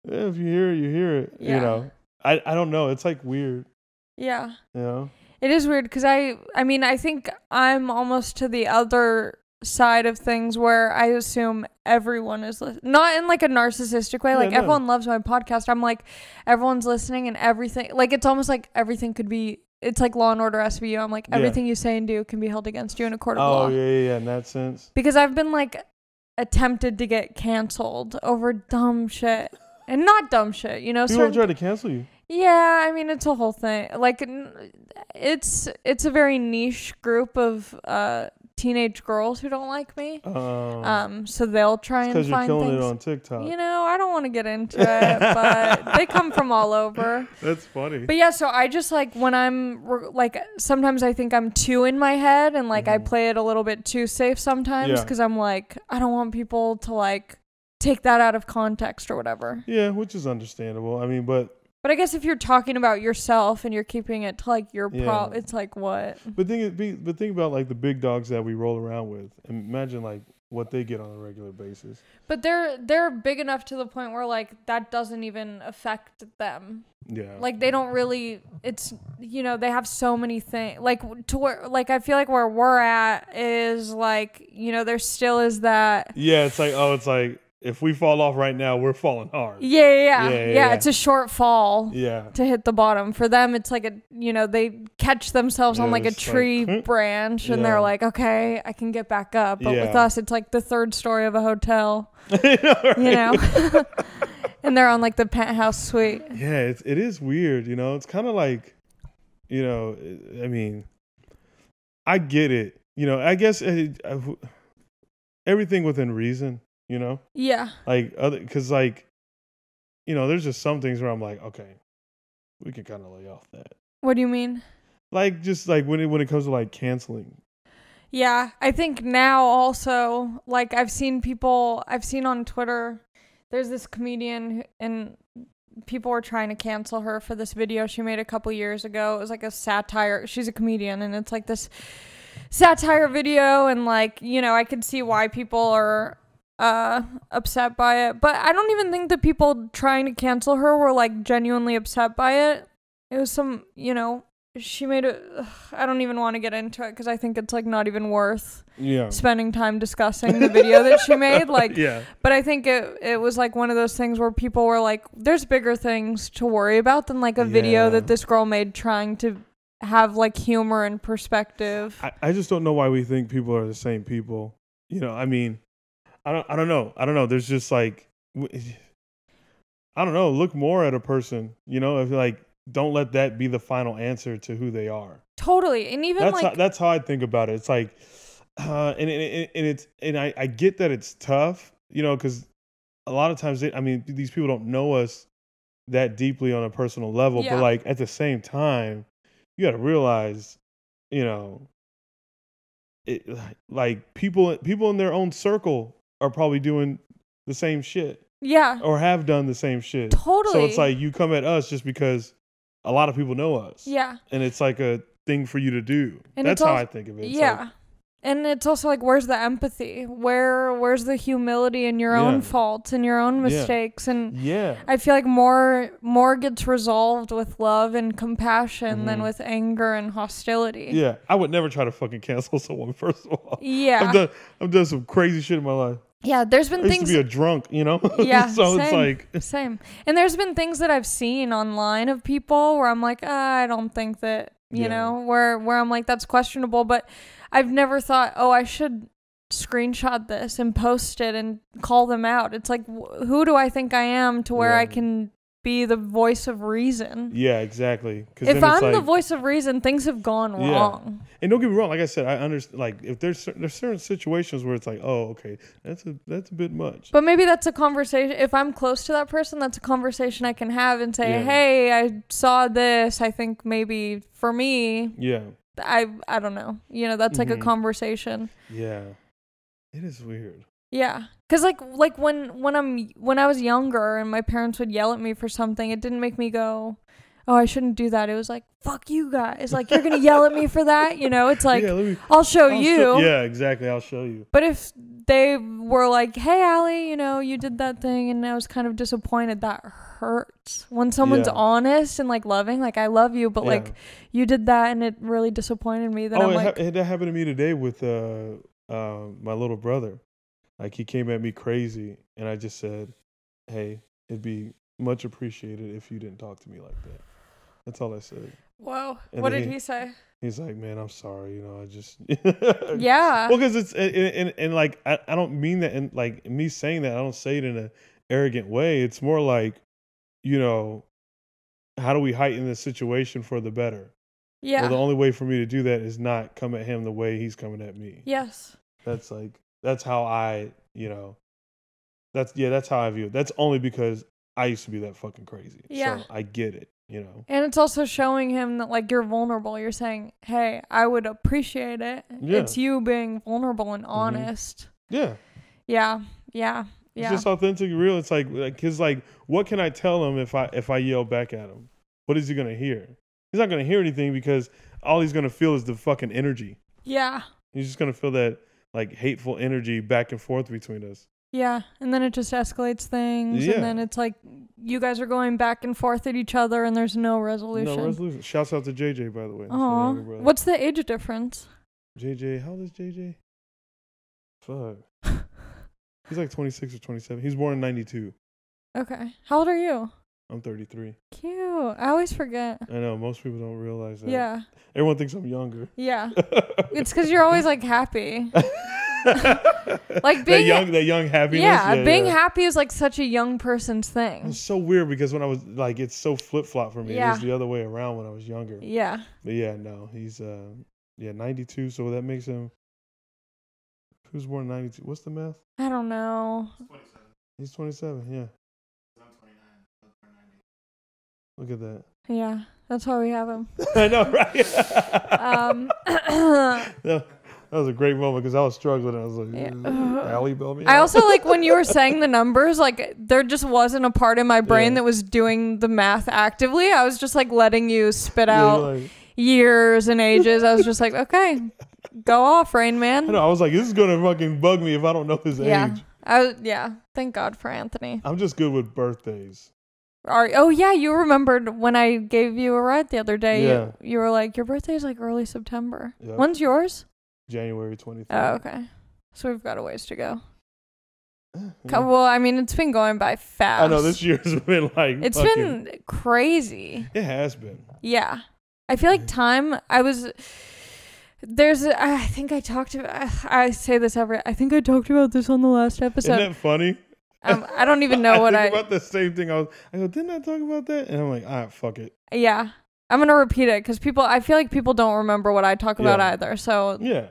yeah, if you hear it, you hear it. Yeah. You know, I don't know. It's weird. Yeah. You know? It is weird because I think I'm almost to the other side of things where I assume everyone is listening. Not in a narcissistic way. Everyone loves my podcast. I'm everyone's listening and everything. It's almost everything could be. It's Law and Order SVU. I'm everything you say and do can be held against you in a court of law. Oh yeah, in that sense. Because I've been attempted to get canceled over dumb shit. And not dumb shit, People try to cancel you. Yeah, I mean, it's a whole thing. It's a very niche group of teenage girls who don't like me. So they'll try and find things. Because you're killing it on TikTok. You know, I don't want to get into it, but they come from all over. That's funny. But yeah, so I just like when I'm like, sometimes I think I'm too in my head and like I play it a little bit too safe sometimes because I'm like, I don't want people to like take that out of context or whatever. Yeah, which is understandable. I mean, but I guess if you're talking about yourself and you're keeping it to like your it's like what? But think about like the big dogs that we roll around with, and imagine like what they get on a regular basis. But they're big enough to the point where like that doesn't even affect them. Yeah. Like they don't really. It's they have so many things like to where like I feel like where we're at is like there still is that. Yeah, it's like. If we fall off right now, we're falling hard. Yeah. It's a short fall. Yeah. To hit the bottom. For them, it's like they catch themselves on like a tree branch and they're like, okay, I can get back up. But with us, it's like the third story of a hotel. And they're on like the penthouse suite. Yeah, it is weird. It's kind of like, I mean, I get it. I guess everything within reason. Yeah. Like because like, there's just some things where I'm like, okay, we can kind of lay off that. What do you mean? Like just like when it comes to like canceling. Yeah, I think now also like I've seen on Twitter, there's this comedian and people were trying to cancel her for this video she made a couple years ago. It was like a satire. She's a comedian and it's like this satire video and like, I could see why people are upset by it, but I don't even think the people trying to cancel her were like genuinely upset by it. It was some, she made it. I don't even want to get into it because I think it's like not even worth spending time discussing the video that she made. Like, but I think it was like one of those things where people were like, "There's bigger things to worry about than like a video that this girl made trying to have like humor and perspective." I just don't know why we think people are the same people. I mean. I don't know. There's just like, I don't know. Look more at a person, if like, don't let that be the final answer to who they are. Totally. And even that's how I think about it. It's like, and I get that it's tough, because a lot of times, these people don't know us that deeply on a personal level, but like at the same time, you got to realize, like people in their own circle are probably doing the same shit. Yeah. Or have done the same shit. Totally. So it's like you come at us just because a lot of people know us. Yeah. And it's like a thing for you to do. And that's how I think of it. It's yeah. Like, and it's also like, where's the empathy? Where's the humility in your own faults and your own mistakes? And I feel like more gets resolved with love and compassion than with anger and hostility. Yeah. I would never try to fucking cancel someone, first of all. Yeah. I've done some crazy shit in my life. Yeah, there's been things. I used to be a drunk, Yeah, so same, it's like same. And there's been things that I've seen online of people where I'm like, I don't think that, you know, where I'm like, that's questionable. But I've never thought, I should screenshot this and post it and call them out. It's like, who do I think I am to where I can be the voice of reason? Yeah, exactly. If I'm the voice of reason, things have gone wrong. And don't get me wrong, like I said, I understand. Like if there's certain situations where it's like, okay, that's a bit much. But maybe that's a conversation. If I'm close to that person, that's a conversation I can have and say, hey, I saw this. I think maybe for me, I don't know. That's like a conversation. Yeah, it is weird. Yeah, because like when I was younger and my parents would yell at me for something, it didn't make me go, I shouldn't do that. It was like, fuck you guys. Like, you're gonna yell at me for that? It's like, I'll show you. Yeah, exactly. I'll show you. But if they were like, hey, Allie, you did that thing, and I was kind of disappointed, that hurts. When someone's honest and like loving, like, I love you, but like you did that and it really disappointed me. Then that happened to me today with my little brother. Like, he came at me crazy, and I just said, hey, it'd be much appreciated if you didn't talk to me like that. That's all I said. Whoa. And what did he say? He's like, man, I'm sorry. I just... Yeah. Well, because it's... And like, I don't mean that... And like, me saying that, I don't say it in an arrogant way. It's more like, how do we heighten the situation for the better? Yeah. Well, the only way for me to do that is not come at him the way he's coming at me. Yes. That's how I, that's how I view it. That's only because I used to be that fucking crazy. Yeah. So I get it, And it's also showing him that, like, you're vulnerable. You're saying, hey, I would appreciate it. Yeah. It's you being vulnerable and honest. Yeah. Yeah. Yeah. It's Yeah. just authentic, real. It's cause what can I tell him if I yell back at him? What is he gonna hear? He's not gonna hear anything because all he's gonna feel is the fucking energy. Yeah. He's just gonna feel that like hateful energy back and forth between us. Yeah. And then it just escalates things. Yeah. And then it's like you guys are going back and forth at each other and there's no resolution. No resolution. Shouts out to JJ, by the way. Oh. What's the age difference? JJ, how old is JJ? Fuck. He's like 26 or 27. He was born in 92. Okay. How old are you? I'm 33. Cute. I always forget. I know. Most people don't realize that. Yeah. Everyone thinks I'm younger. Yeah. It's because you're always like happy. Like being that young happiness. Yeah, being happy is like such a young person's thing. It's so weird because when I was like, it's so flip flop for me. Yeah. It was the other way around when I was younger. Yeah. But yeah, no, he's 92. So that makes him. Who's born in 92? What's the math? I don't know. He's 27. Yeah. Look at that. Yeah, that's why we have him. I know, right? That was a great moment because I was struggling. I was like, Allie bailed me I out. also like when you were saying the numbers, like there just wasn't a part in my brain Yeah. that was doing the math actively. I was just like letting you spit out like, years and ages. I was just like, okay, go off, Rain Man. I know. I was like, this is gonna fucking bug me if I don't know his age. Yeah. Thank God for Anthony. I'm just good with birthdays. Oh yeah, you remembered when I gave you a ride the other day. Yeah. You were like, your birthday is like early September. Yep. When's yours? January 23rd. Oh, okay. So we've got a ways to go. Yeah. Well, I mean, it's been going by fast. I know this year's been like. It's fucking, been crazy. It has been. Yeah. I feel like time, I think I talked about, I say this I think I talked about this on the last episode. Isn't that funny? I don't even know what I think about the same thing. I go, didn't I talk about that? And I'm like, all right, fuck it. Yeah. I'm going to repeat it because I feel like people don't remember what I talk about either. So yeah,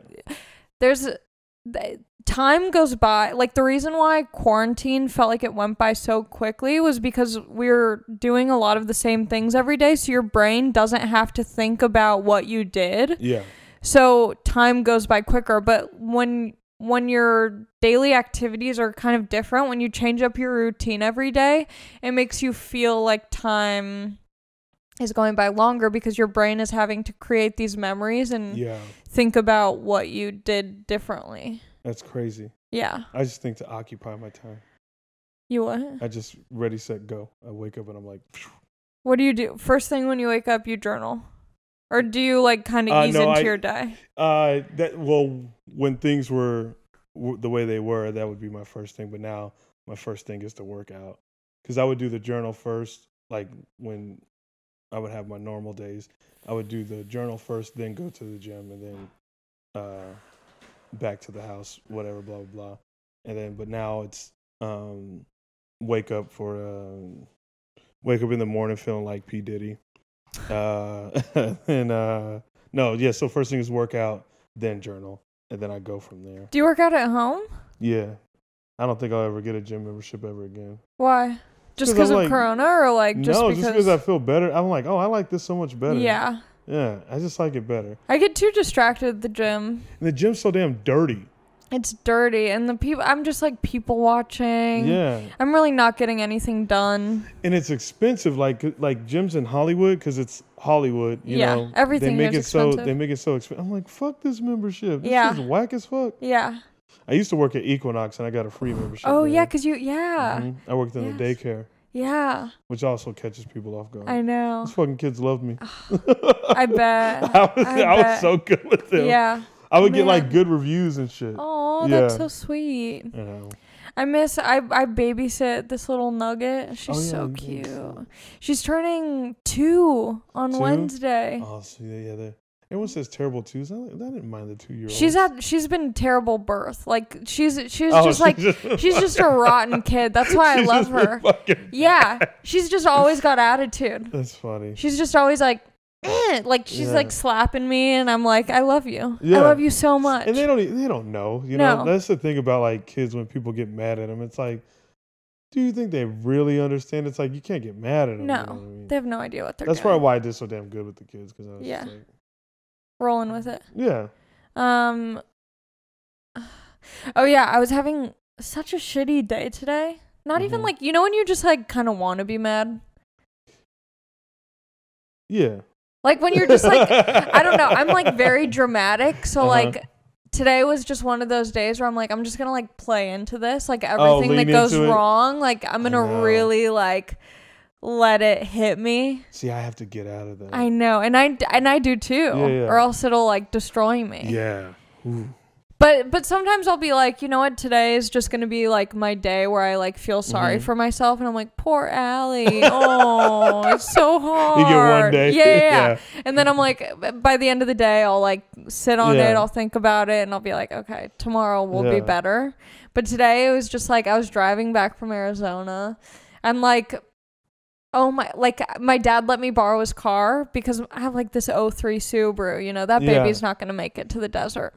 time goes by. Like the reason why quarantine felt like it went by so quickly was because we're doing a lot of the same things every day. So your brain doesn't have to think about what you did. Yeah. So time goes by quicker. But when your daily activities are kind of different, when you change up your routine every day, it makes you feel like time is going by longer because your brain is having to create these memories and think about what you did differently. That's crazy. Yeah. I just think to occupy my time. You what? I just ready, set, go. I wake up and I'm like, phew. What do you do? First thing when you wake up, you journal? Or do you like kind of ease into your day? When things were the way they were, that would be my first thing. But now my first thing is to work out. Because I would do the journal first, like when I would have my normal days. I would do the journal first, then go to the gym, and then back to the house, whatever, blah, blah, blah. And then, but now it's wake up in the morning feeling like P. Diddy. So first thing is work out, then journal, and then I go from there. Do you work out at home? Yeah. I don't think I'll ever get a gym membership ever again. Why? Just because of Corona, or like just because? No, just because I feel better. I'm like, oh, I like this so much better. Yeah. Yeah, I just like it better. I get too distracted at the gym. And the gym's so damn dirty. It's dirty, and the people, I'm just like people watching. Yeah. I'm really not getting anything done. And it's expensive, like gyms in Hollywood, because it's Hollywood, you know. Everything they make is expensive. They make it so expensive. I'm like, fuck this membership. This is whack as fuck. Yeah. I used to work at Equinox, and I got a free membership. Oh, there. yeah, because I worked in the daycare. Yeah. Which also catches people off guard. I know. Those fucking kids loved me. I bet. I was so good with them. Yeah. I would get like good reviews and shit. Oh, that's so sweet. You know. I babysit this little nugget. She's so cute. She's turning 2 on Wednesday. Oh, so everyone says terrible twos. I didn't mind the 2-year-old. She's been terrible birth. Like she's just a rotten kid. That's why I love her. Yeah, she's just always got attitude. That's funny. She's just always like, like she's Yeah. like slapping me, and I'm like, I love you. Yeah. I love you so much. And they don't know. You No. know, that's the thing about like kids when people get mad at them. It's like, do you think they really understand? It's like you can't get mad at them. No, you know what I mean? they have no idea what they're That's doing. probably why I did so damn good with the kids because I was Yeah. just like, Rolling with it. yeah. Oh yeah, I was having such a shitty day today. Not even Mhm. like, you know when you just like kind of want to be mad? Yeah. Like when you're just like, I don't know, I'm like very dramatic. So like today was just one of those days where I'm like, I'm just going to like play into this. Like everything that lean goes into it? wrong, like I'm going to know. really like let it hit me. See, I have to get out of that. I know. And I do too. Yeah. Or else it'll like destroy me. Yeah. Ooh. But sometimes I'll be like, you know what, today is just going to be like my day where I like feel sorry for myself. And I'm like, poor Allie. Oh, it's so hard. You get one day. Yeah. And then I'm like, by the end of the day, I'll like sit on it. I'll think about it and I'll be like, okay, tomorrow will be better. But today it was just like, I was driving back from Arizona and like, my dad let me borrow his car because I have like this 03 Subaru, you know, that baby's not going to make it to the desert.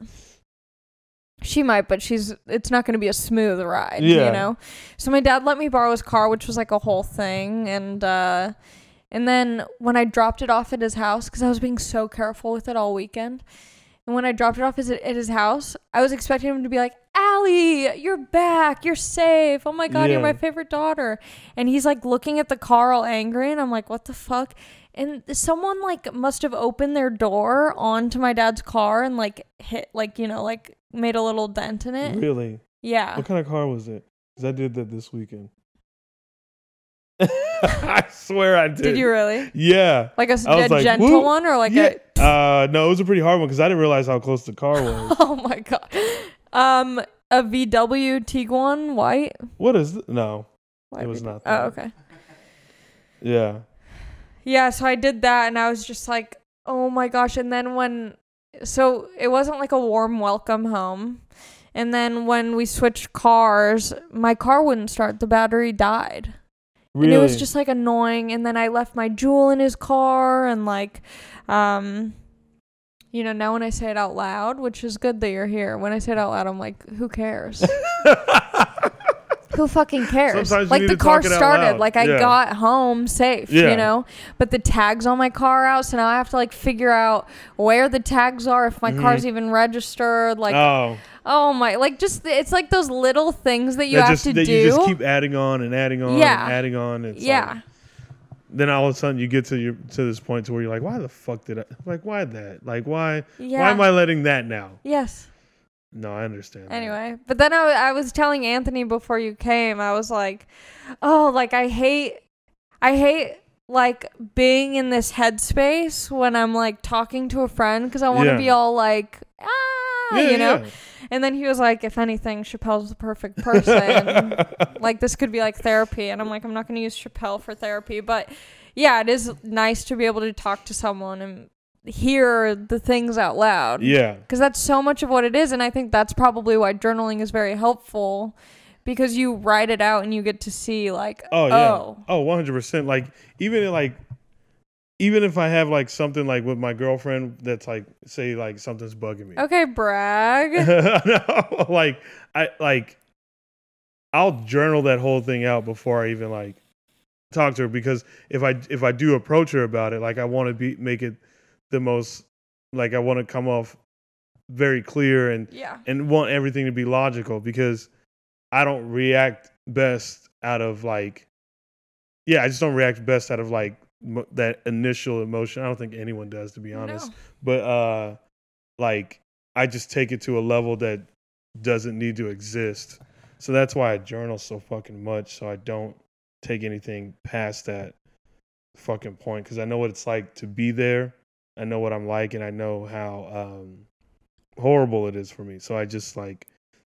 She might, but it's not going to be a smooth ride, you know? So my dad let me borrow his car, which was like a whole thing. And then when I dropped it off at his house, because I was being so careful with it all weekend. And when I dropped it off at his house, I was expecting him to be like, Allie, you're back. You're safe. Oh my God, you're my favorite daughter. And he's like looking at the car all angry. And I'm like, what the fuck? And someone like must have opened their door onto my dad's car and like hit, like, you know, like made a little dent in it. Really? Yeah. What kind of car was it? Because I did that this weekend. I swear I did. Did you really? Yeah. Like a like, gentle whoop. one or like no, it was a pretty hard one because I didn't realize how close the car was. Oh my God. A VW Tiguan white? What is it? No. White it was VW. not that. Oh, okay. Yeah. Yeah, so I did that and I was just like, oh my gosh. And then so it wasn't like a warm welcome home. And then when we switched cars, my car wouldn't start. The battery died. Really? And it was just like annoying. And then I left my Jewel in his car and like, you know, now when I say it out loud, which is good that you're here, when I say it out loud, I'm like, who cares? Who fucking cares? Sometimes you like need the to car talk it out started, loud. like I got home safe, you know, but the tags on my car out. So now I have to like figure out where the tags are, if my car's even registered. Like, oh my, like just, it's like those little things that you have to do. You just keep adding on and adding on and adding on. It's like, then all of a sudden you get to this point to where you're like, why the fuck did I, like, why that? Like, why am I letting that now? Yes. No, I understand. Anyway, but then I was telling Anthony before you came, I was like, oh, like I hate like being in this headspace when I'm like talking to a friend because I want to be all like, you know? Yeah. And then he was like, if anything, Shapel's the perfect person. Like this could be like therapy. And I'm like, I'm not going to use Shapel for therapy. But yeah, it is nice to be able to talk to someone and hear the things out loud. Yeah. Because that's so much of what it is. And I think that's probably why journaling is very helpful, because you write it out and you get to see like, oh, 100%. Like even if I have like something like with my girlfriend that's like, say like something's bugging me. Okay, brag. No, I'll journal that whole thing out before I even like talk to her, because if I do approach her about it, like I want to make it the most, like I want to come off very clear and want everything to be logical, because I don't react best out of like, I just don't react best out of like that initial emotion. I don't think anyone does, to be honest. No. But like I just take it to a level that doesn't need to exist. So that's why I journal so fucking much, so I don't take anything past that fucking point, because I know what it's like to be there. I know what I'm like, and I know how horrible it is for me. So I just like,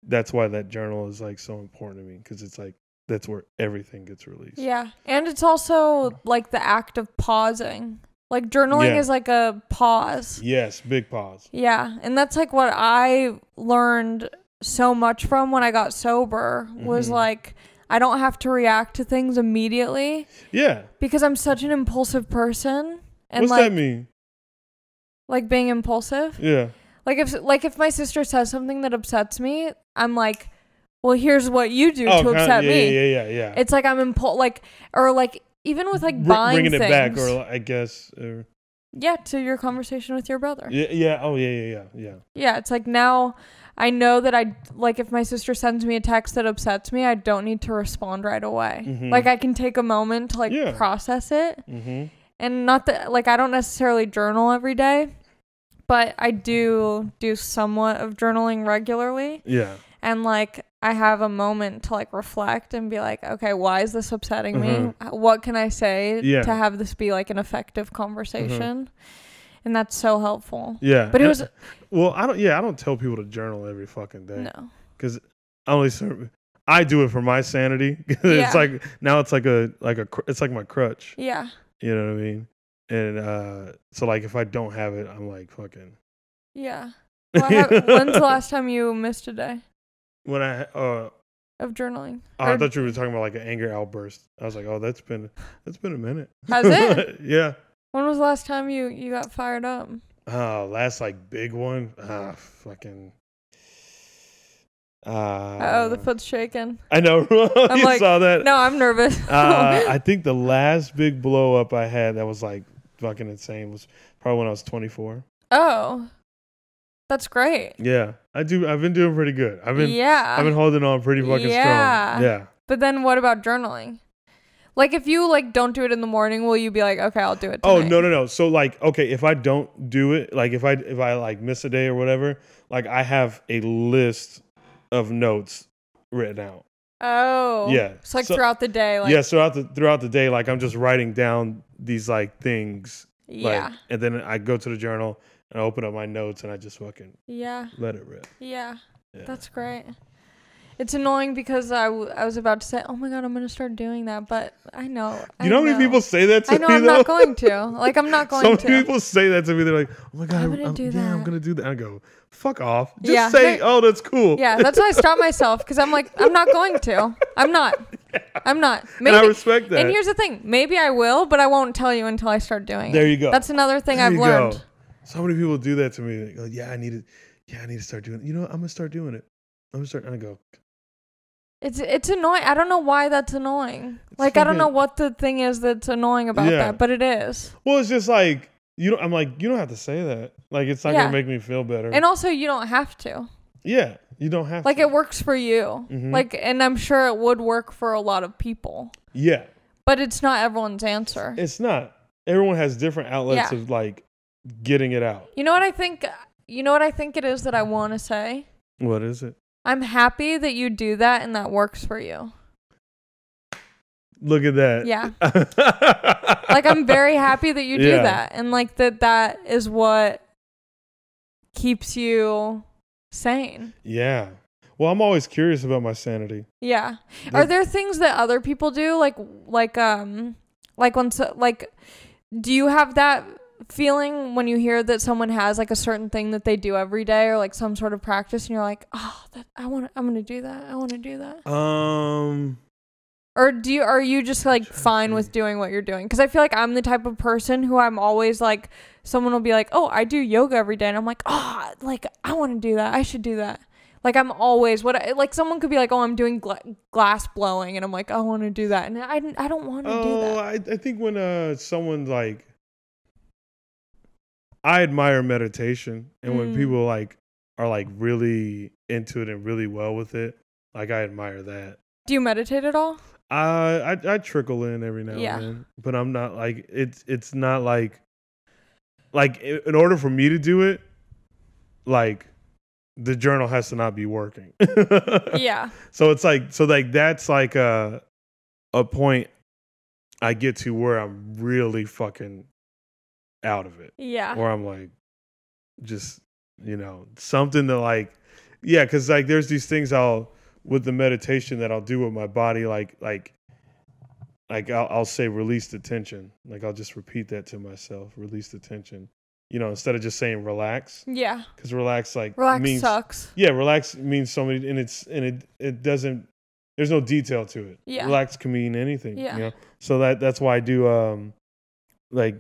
that's why that journal is like so important to me, because it's like that's where everything gets released. Yeah. And it's also like the act of pausing. Like journaling is like a pause. Yes, big pause. Yeah. And that's like what I learned so much from when I got sober, was like, I don't have to react to things immediately. Yeah. Because I'm such an impulsive person. And what's like, that mean? Like being impulsive? Yeah. Like if my sister says something that upsets me, I'm like, well, here's what you do to upset me. Yeah. It's like I'm or like even with like buying bringing things. it back, or I guess. Yeah, to your conversation with your brother. Yeah. Oh, yeah. Yeah, it's like now I know that if my sister sends me a text that upsets me, I don't need to respond right away. Mm-hmm. Like I can take a moment to process it. Mm-hmm. And not that I don't necessarily journal every day, but I do somewhat of journaling regularly. Yeah. And I have a moment to reflect and be like, okay, why is this upsetting me? What can I say to have this be an effective conversation? And that's so helpful. Yeah. But it was I don't tell people to journal every fucking day. No. Cuz I do it for my sanity. It's now it's it's like my crutch. Yeah. You know what I mean? And so if I don't have it, I'm like fucking. Yeah. When's the last time you missed a day? When of journaling. I thought you were talking about an anger outburst. I was like, oh, that's been a minute. Has it? Yeah. When was the last time you got fired up? Last big one. Fucking. The foot's shaking. I know. You saw that? No, I'm nervous. I think the last big blow up I had that was fucking insane was probably when I was 24. Oh, that's great. Yeah, I've been doing pretty good. I've been holding on pretty fucking strong. Yeah. But then what about journaling? If you don't do it in the morning, will you be like, okay, I'll do it tonight? Oh, no. So okay, if I don't do it, if I miss a day or whatever, I have a list of notes written out. Oh. Yeah. So throughout the day. Yeah, throughout the day, I'm just writing down these things. Yeah. And then I go to the journal and I open up my notes and I just fucking let it rip. Yeah. That's great. It's annoying because I was about to say, oh my God, I'm going to start doing that. But I know. You know how many people say that to me, I know I'm not going to. I'm not going to. So many people say that to me. They're like, oh my God, I'm going to do that. Yeah, I'm going to do that. I go, fuck off. Just say, oh, that's cool. Yeah, that's why I stop myself because I'm like, I'm not going to. I'm not. Maybe, and I respect that. And here's the thing. Maybe I will, but I won't tell you until I start doing it. There you go. That's another thing I've learned. So many people do that to me. They go, I need to start doing it. You know what? I'm going to start doing it. And I go, it's annoying. I don't know why that's annoying. I don't know what the thing is that's annoying about that, but it is. Well, it's just you don't have to say that. It's not gonna make me feel better. And also, you don't have to. Yeah, you don't have to. It works for you. Mm-hmm. And I'm sure it would work for a lot of people. Yeah. But it's not everyone's answer. It's not. Everyone has different outlets of getting it out. You know what I think? You know what I think it is that I want to say? What is it? I'm happy that you do that and that works for you. Look at that. Yeah. I'm very happy that you do that. And that is what keeps you sane. Yeah. Well, I'm always curious about my sanity. Yeah. Are there things that other people do? Do you have that feeling when you hear that someone has a certain thing that they do every day or some sort of practice and you're like, oh, I'm going to do that. I want to do that. Or are you just fine with doing what you're doing? Because I feel like I'm the type of person who I'm always someone will be like, oh, I do yoga every day. And I'm like, oh, I want to do that. I should do that. I'm always someone could be like, oh, I'm doing glass blowing. And I'm like, I want to do that. And I don't want to do that. I think when someone's I admire meditation. And when people are really into it and really well with it, I admire that. Do you meditate at all? I trickle in every now and then, but I'm not it's not in order for me to do it, the journal has to not be working. Yeah. So it's that's a point I get to where I'm really fucking out of it. Yeah. Where I'm just, something to because there's these things with the meditation that I'll do with my body, I'll say release the tension. I'll just repeat that to myself, release the tension. Instead of just saying relax. Yeah. Because relax means sucks. Yeah, relax means so many, and it doesn't. There's no detail to it. Yeah. Relax can mean anything. Yeah. So that's why I do I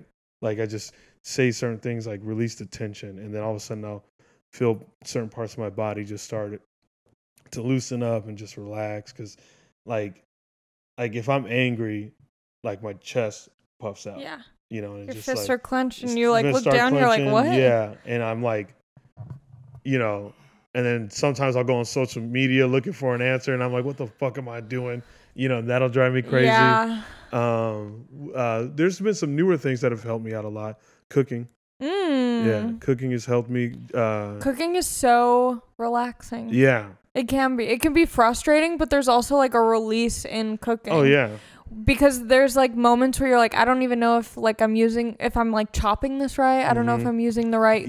just say certain things, like release the tension, and then all of a sudden I'll feel certain parts of my body just start to loosen up and just relax. Because like if I'm angry, like my chest puffs out. Yeah. You know, and Your just fists like, are clenched, and you like look down, you're like, what? Yeah, and I'm like, you know, and then sometimes I'll go on social media looking for an answer, and I'm like, what the fuck am I doing? You know, that'll drive me crazy. Yeah. There's been some newer things that have helped me out a lot. Cooking. Yeah, cooking has helped me. Cooking is so relaxing. Yeah. It can be. It can be frustrating, but there's also like a release in cooking. Oh, yeah. Because there's like moments where you're like, I don't even know if like if I'm like chopping this right. I don't know if I'm using the right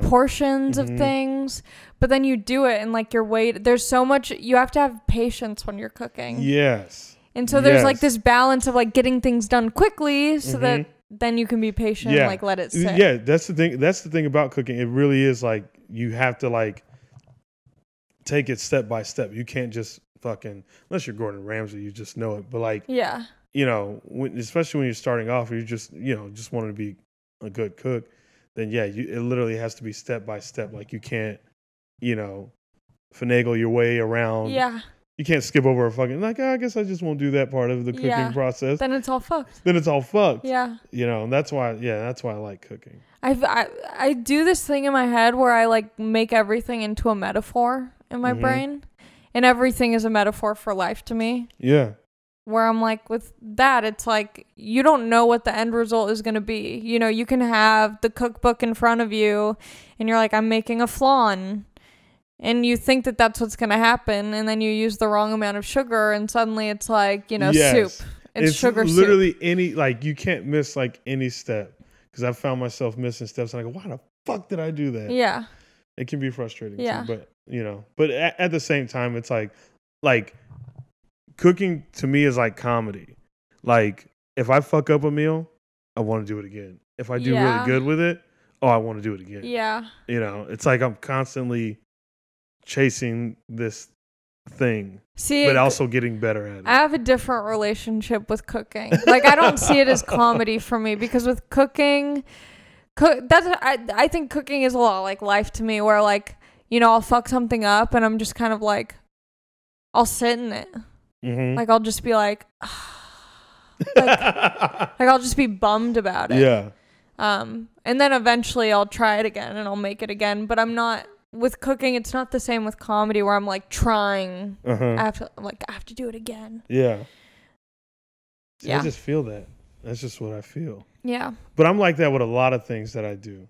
portions of things. But then you do it, and like there's so much, you have to have patience when you're cooking. Yes. And so there's like this balance of like getting things done quickly so that then you can be patient and like let it sit. Yeah, that's the thing. That's the thing about cooking. It really is like you have to like take it step by step. You can't just fucking, unless you're Gordon Ramsay, you just know it. But like, you know, especially when you're starting off, or you just, you know, just wanting to be a good cook, then it literally has to be step by step. Like you can't, you know, finagle your way around. Yeah. You can't skip over a fucking, like, I guess I just won't do that part of the cooking process. Then it's all fucked. Yeah. You know, and that's why I like cooking. I do this thing in my head where I like make everything into a metaphor in my brain. And everything is a metaphor for life to me. Yeah. Where I'm like, with that, it's like, you don't know what the end result is going to be. You know, you can have the cookbook in front of you and you're like, I'm making a flan. And you think that that's what's going to happen. And then you use the wrong amount of sugar and suddenly it's like, you know, soup. It's sugar soup. Literally any, like, you can't miss like any step. Because I found myself missing steps and I go, why the fuck did I do that? Yeah. It can be frustrating too, but you know, but at the same time, it's like cooking to me is like comedy. Like if I fuck up a meal, I want to do it again. If I do really good with it, I want to do it again. Yeah. You know, it's like I'm constantly chasing this thing, but also getting better at it. I have a different relationship with cooking. Like I don't see it as comedy for me, because with cooking, I think cooking is a lot like life to me, where like, you know, I'll fuck something up and I'm just kind of like, I'll sit in it. Like I'll just be like, like I'll just be bummed about it. Yeah. And then eventually I'll try it again and I'll make it again. But I'm not, with cooking, it's not the same with comedy where I'm like trying. I have to do it again. Yeah. See, I just feel that. That's just what I feel. Yeah. But I'm like that with a lot of things that I do.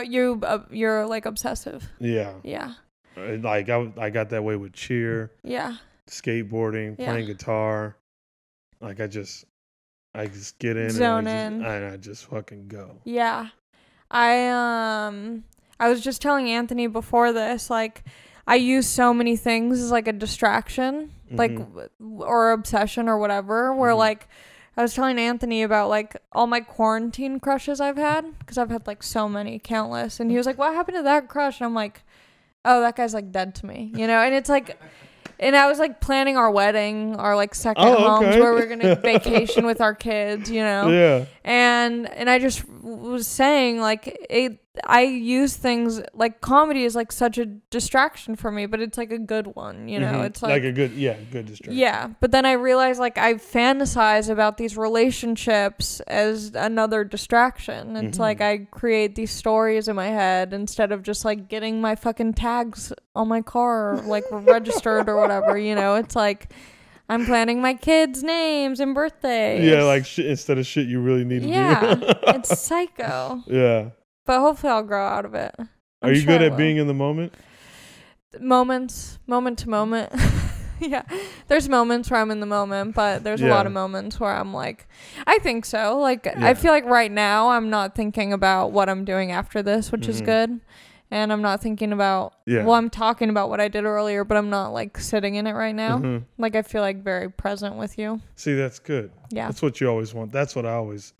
You're like obsessive. Yeah. Yeah. Like I got that way with cheer. Yeah. Skateboarding, playing guitar. Like I just get in Zone and I just fucking go. Yeah. I was just telling Anthony before this, like I use so many things as like a distraction, like or obsession or whatever, where like I was telling Anthony about like all my quarantine crushes I've had, because I've had like so many, countless, and he was like, what happened to that crush? And I'm like, oh, that guy's like dead to me, you know? And it's like, and I was like planning our wedding, our like second homes where we're gonna vacation with our kids, you know? Yeah. And I just was saying like I use things like comedy is like such a distraction for me, but it's like a good one, you know? It's like a good distraction. Yeah. But then I realized like I fantasize about these relationships as another distraction. It's like I create these stories in my head instead of just like getting my fucking tags on my car like registered or whatever, you know? It's like I'm planning my kids' names and birthdays. Yeah, like instead of shit you really need to do. Yeah. It's psycho. Yeah. But hopefully I'll grow out of it. Are you good at being in the moment? Moment to moment. Yeah. There's moments where I'm in the moment, but there's a lot of moments where I'm like, I think so. Like, I feel like right now I'm not thinking about what I'm doing after this, which is good. And I'm not thinking about, well, I'm talking about what I did earlier, but I'm not like sitting in it right now. Like, I feel like very present with you. See, that's good. Yeah. That's what you always want. That's what I always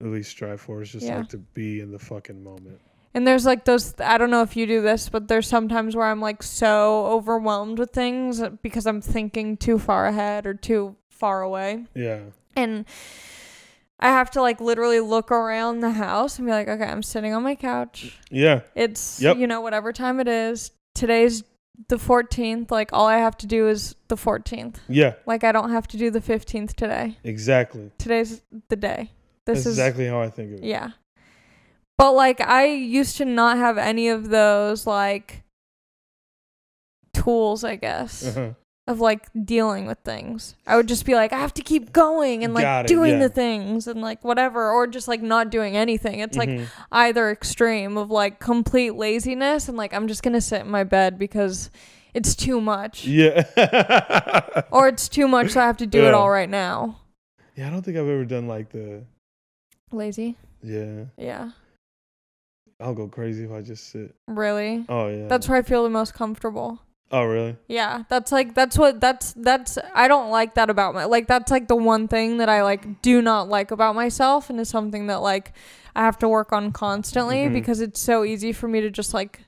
at least strive for, is just like to be in the fucking moment. And there's like those, I don't know if you do this, but there's sometimes where I'm like so overwhelmed with things because I'm thinking too far ahead or too far away. Yeah. And I have to like literally look around the house and be like, okay, I'm sitting on my couch. Yeah. It's, you know, whatever time it is. Today's the 14th. Like, all I have to do is the 14th. Yeah. Like, I don't have to do the 15th today. Exactly. Today's the day. That's exactly how I think of it. Yeah. But, like, I used to not have any of those, like, tools, I guess, of, like, dealing with things. I would just be like, I have to keep going and, like, doing the things and, like, whatever. Or just, like, not doing anything. It's, like, either extreme of, like, complete laziness and, like, I'm just going to sit in my bed because it's too much. Yeah. Or it's too much, so I have to do it all right now. Yeah, I don't think I've ever done, like, the... Lazy? Yeah. Yeah. I'll go crazy if I just sit. Really? Oh, yeah. That's where I feel the most comfortable. Oh, really? Yeah. That's I don't like that about that's like the one thing that I like do not like about myself, and is something that like I have to work on constantly because it's so easy for me to just like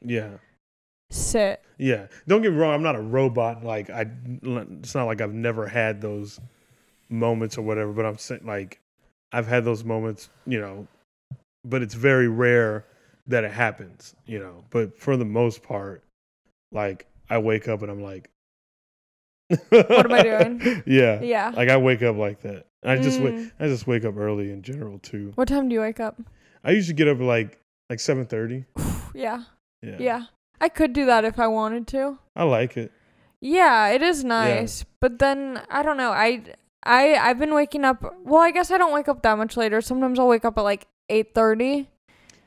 sit. Yeah. Don't get me wrong, I'm not a robot. Like it's not like I've never had those moments or whatever, but I'm saying like I've had those moments, you know, but it's very rare that it happens, you know. But for the most part, like I wake up and I'm like, what am I doing? Yeah. Yeah. Like I wake up like that. I just wake up early in general too. What time do you wake up? I usually get up at like 7:30. Yeah. Yeah. I could do that if I wanted to. I like it. Yeah, it is nice. Yeah. But then I don't know. I've been waking up. Well, I guess I don't wake up that much later. Sometimes I'll wake up at like 8:30.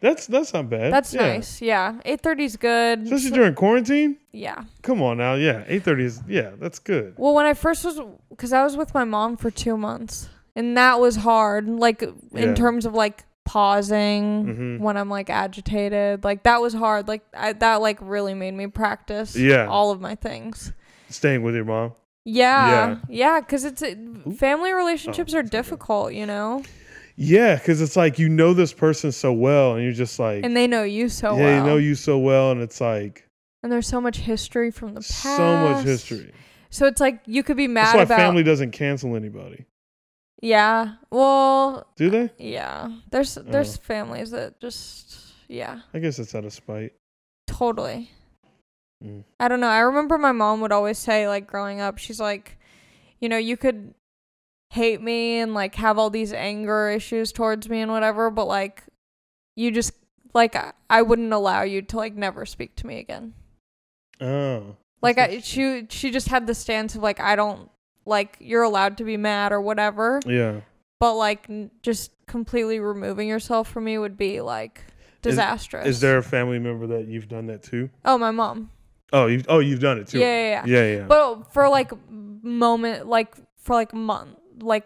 That's not bad. That's nice. Yeah. 8:30 is good. Especially during quarantine? Yeah. Come on now. Yeah. 8:30 is, that's good. Well, when I first because I was with my mom for 2 months, and that was hard. Like in terms of like pausing when I'm like agitated, like that was hard. Like that like really made me practice all of my things. Staying with your mom? Yeah. Because it's family relationships are difficult, you know? Yeah, because it's like you know this person so well, and you're just like... And they know you so well. Yeah, they know you so well, and it's like... And there's so much history from the past. So much history. So it's like you could be mad about... That's why family doesn't cancel anybody. Yeah. Well... Do they? Yeah. There's families that just... Yeah. I guess it's out of spite. Totally. I don't know. I remember my mom would always say, like, growing up, she's like, you know, you could hate me and like have all these anger issues towards me and whatever, but like you just like I wouldn't allow you to like never speak to me again. Oh. Like she just had the stance of like I don't like you're allowed to be mad or whatever. Yeah. But like just completely removing yourself from me would be like disastrous. Is there a family member that you've done that to? Oh, my mom. Oh, you've done it too. Yeah. But for like moment like for like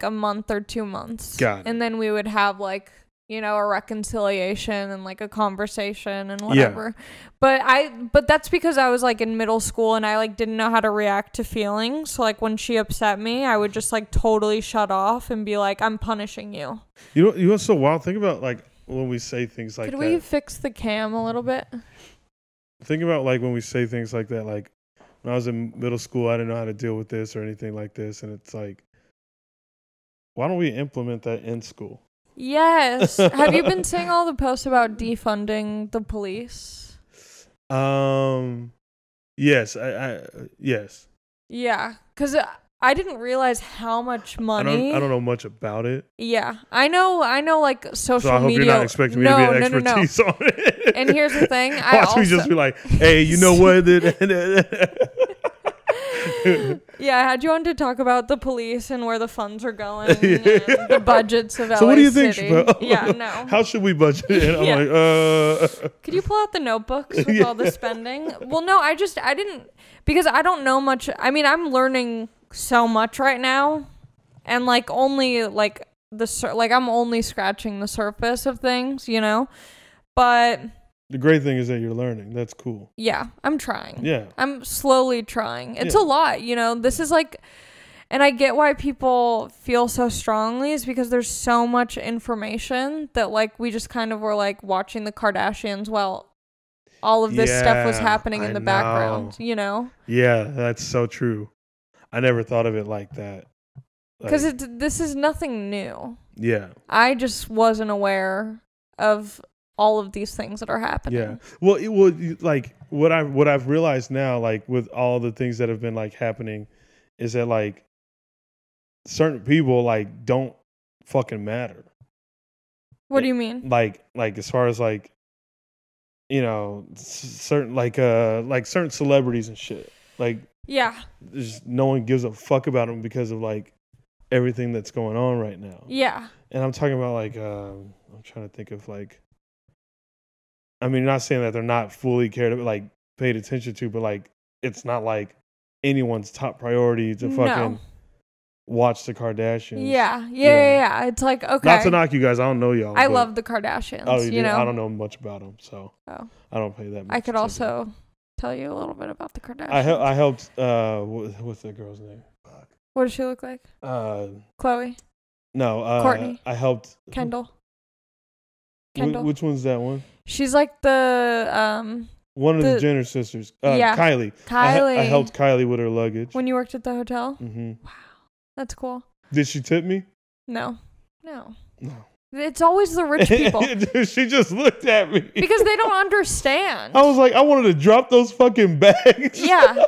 a month or 2 months. Got it. And then we would have like, you know, a reconciliation and like a conversation and whatever. Yeah. But that's because I was like in middle school and I like didn't know how to react to feelings. So like when she upset me, I would just like totally shut off and be like, I'm punishing you. You know what's so wild? Think about like when we say things like that. Could we fix the cam a little bit? Think about like when we say things like that, like when I was in middle school, I didn't know how to deal with this or anything like this. And it's like, why don't we implement that in school? Yes. Have you been seeing all the posts about defunding the police? Yes. Yes. Yeah, because I didn't realize how much money. I don't know much about it. Yeah, I know. Like social media. So I hope you're not expecting me to be an expertise on it. And here's the thing. Watch me just be like, hey, you know what? Yeah, I had you on to talk about the police and where the funds are going and the budgets of LA So what do you City. think, Shapel? Yeah, no. How should we budget it? I'm like, Could you pull out the notebooks with all the spending? Well, no, I didn't, because I don't know much. I mean, I'm learning so much right now, and like only like I'm only scratching the surface of things, you know, but... The great thing is that you're learning. That's cool. Yeah, I'm trying. Yeah. I'm slowly trying. It's a lot, you know. This is like, and I get why people feel so strongly is because there's so much information that like we just kind of were like watching the Kardashians while all of this stuff was happening in the background, you know? Yeah, that's so true. I never thought of it like that. Because this is nothing new. Yeah. I just wasn't aware of all of these things that are happening. Yeah. Well, like what I've realized now, like with all the things that have been like happening, is that like certain people like don't fucking matter. What do you mean? Like as far as like, you know, certain like certain celebrities and shit. Like, Yeah. there's no one gives a fuck about them because of like everything that's going on right now. Yeah. And I'm talking about like I'm trying to think of like, I mean, not saying that they're not fully cared about, like paid attention to, but like it's not like anyone's top priority to fucking watch the Kardashians. Yeah. It's like, okay. Not to knock you guys, I don't know y'all. I love the Kardashians. Oh, you know, I don't know much about them, so I don't pay that much. I could attention. also tell you a little bit about the Kardashians. I helped. What's that girl's name? Fuck. What does she look like? Chloe. No. Courtney. I helped. Kendall. Which one's that one? She's like the One of the Jenner sisters. Kylie. Kylie. I helped Kylie with her luggage. When you worked at the hotel? Mm-hmm. Wow. That's cool. Did she tip me? No. It's always the rich people. She just looked at me. Because they don't understand. I was like, I wanted to drop those fucking bags. Yeah.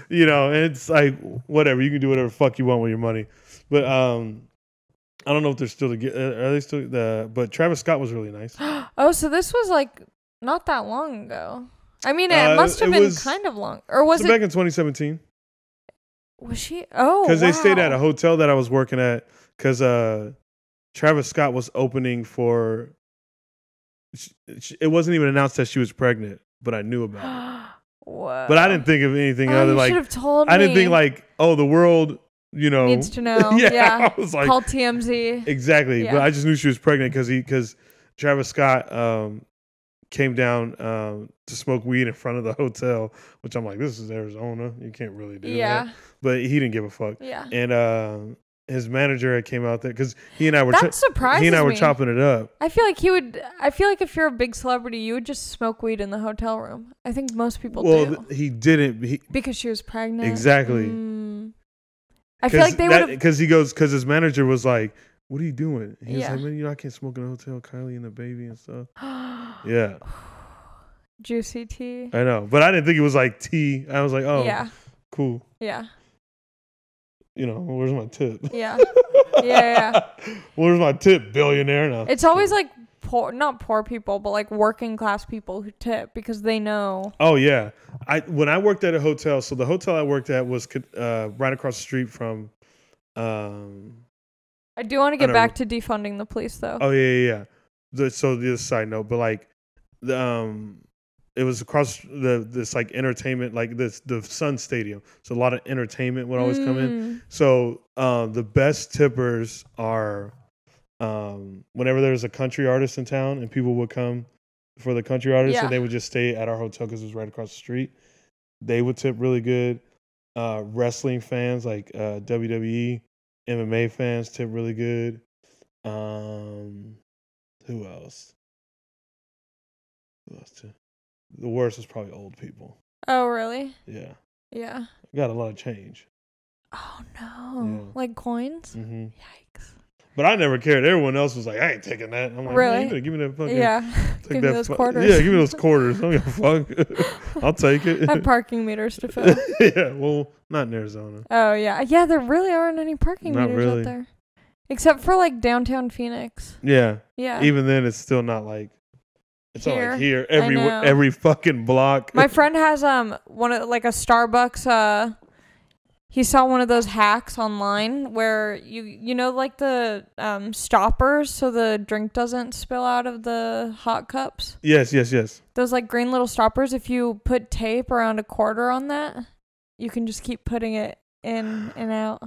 You know, and it's like, whatever. You can do whatever the fuck you want with your money. But I don't know if they're still together. Are they still but Travis Scott was really nice. Oh, so this was like not that long ago. I mean, it must have been kind of long. Or was it back in 2017? Was she? Oh, because they stayed at a hotel that I was working at. Because Travis Scott was opening for. It wasn't even announced that she was pregnant, but I knew about it. Whoa. But I didn't think of anything other like. You should have told me. I didn't think like, oh, the world, you know, needs to know. Yeah. I was like, call TMZ. Exactly, yeah. But I just knew she was pregnant because Travis Scott came down to smoke weed in front of the hotel, which I'm like, this is Arizona, you can't really do that. But he didn't give a fuck. Yeah. And his manager had came out there because he and I were chopping it up. I feel like he would. I feel like if you're a big celebrity, you would just smoke weed in the hotel room. I think most people do. Well, he didn't. Because she was pregnant. Exactly. I feel like they would have. Because his manager was like, "What are you doing?" And he was like, "Man, you know, I can't smoke in a hotel. Kylie and the baby and stuff." Yeah. Juicy tea. I know, but I didn't think it was like tea. I was like, "Oh, yeah, cool." Yeah. You know, where's my tip? Yeah. Where's my tip, billionaire? No. It's always like not poor people, but like working class people who tip because they know. Oh yeah, when I worked at a hotel, so the hotel I worked at was right across the street from. I do want to get back to defunding the police, though. Oh yeah. So the other side note, but like, it was across this like entertainment, like the Sun Stadium. So a lot of entertainment would always come in. So the best tippers are whenever there's a country artist in town and people would come for the country artist and they would just stay at our hotel because it was right across the street. They would tip really good. Wrestling fans like WWE, MMA fans tip really good. Who else? The worst was probably old people. Oh, really? Yeah. Yeah. Got a lot of change. Oh, no. Yeah. Like coins? Mm-hmm. Yikes. But I never cared. Everyone else was like, I ain't taking that. I'm like, really? Man, give me that fucking... Yeah. Give me those quarters. Yeah, give me those quarters. I don't give a fuck. I'll take it. I have parking meters to fill. Yeah, well, not in Arizona. Oh, yeah. Yeah, there really aren't any parking meters out there. Except for like downtown Phoenix. Yeah. Yeah. Even then, it's still not like... It's not like here, every fucking block. My friend has one of like a Starbucks. He saw one of those hacks online where you know like the stoppers so the drink doesn't spill out of the hot cups. Yes. Those like green little stoppers. If you put tape around a quarter on that, you can just keep putting it in and out.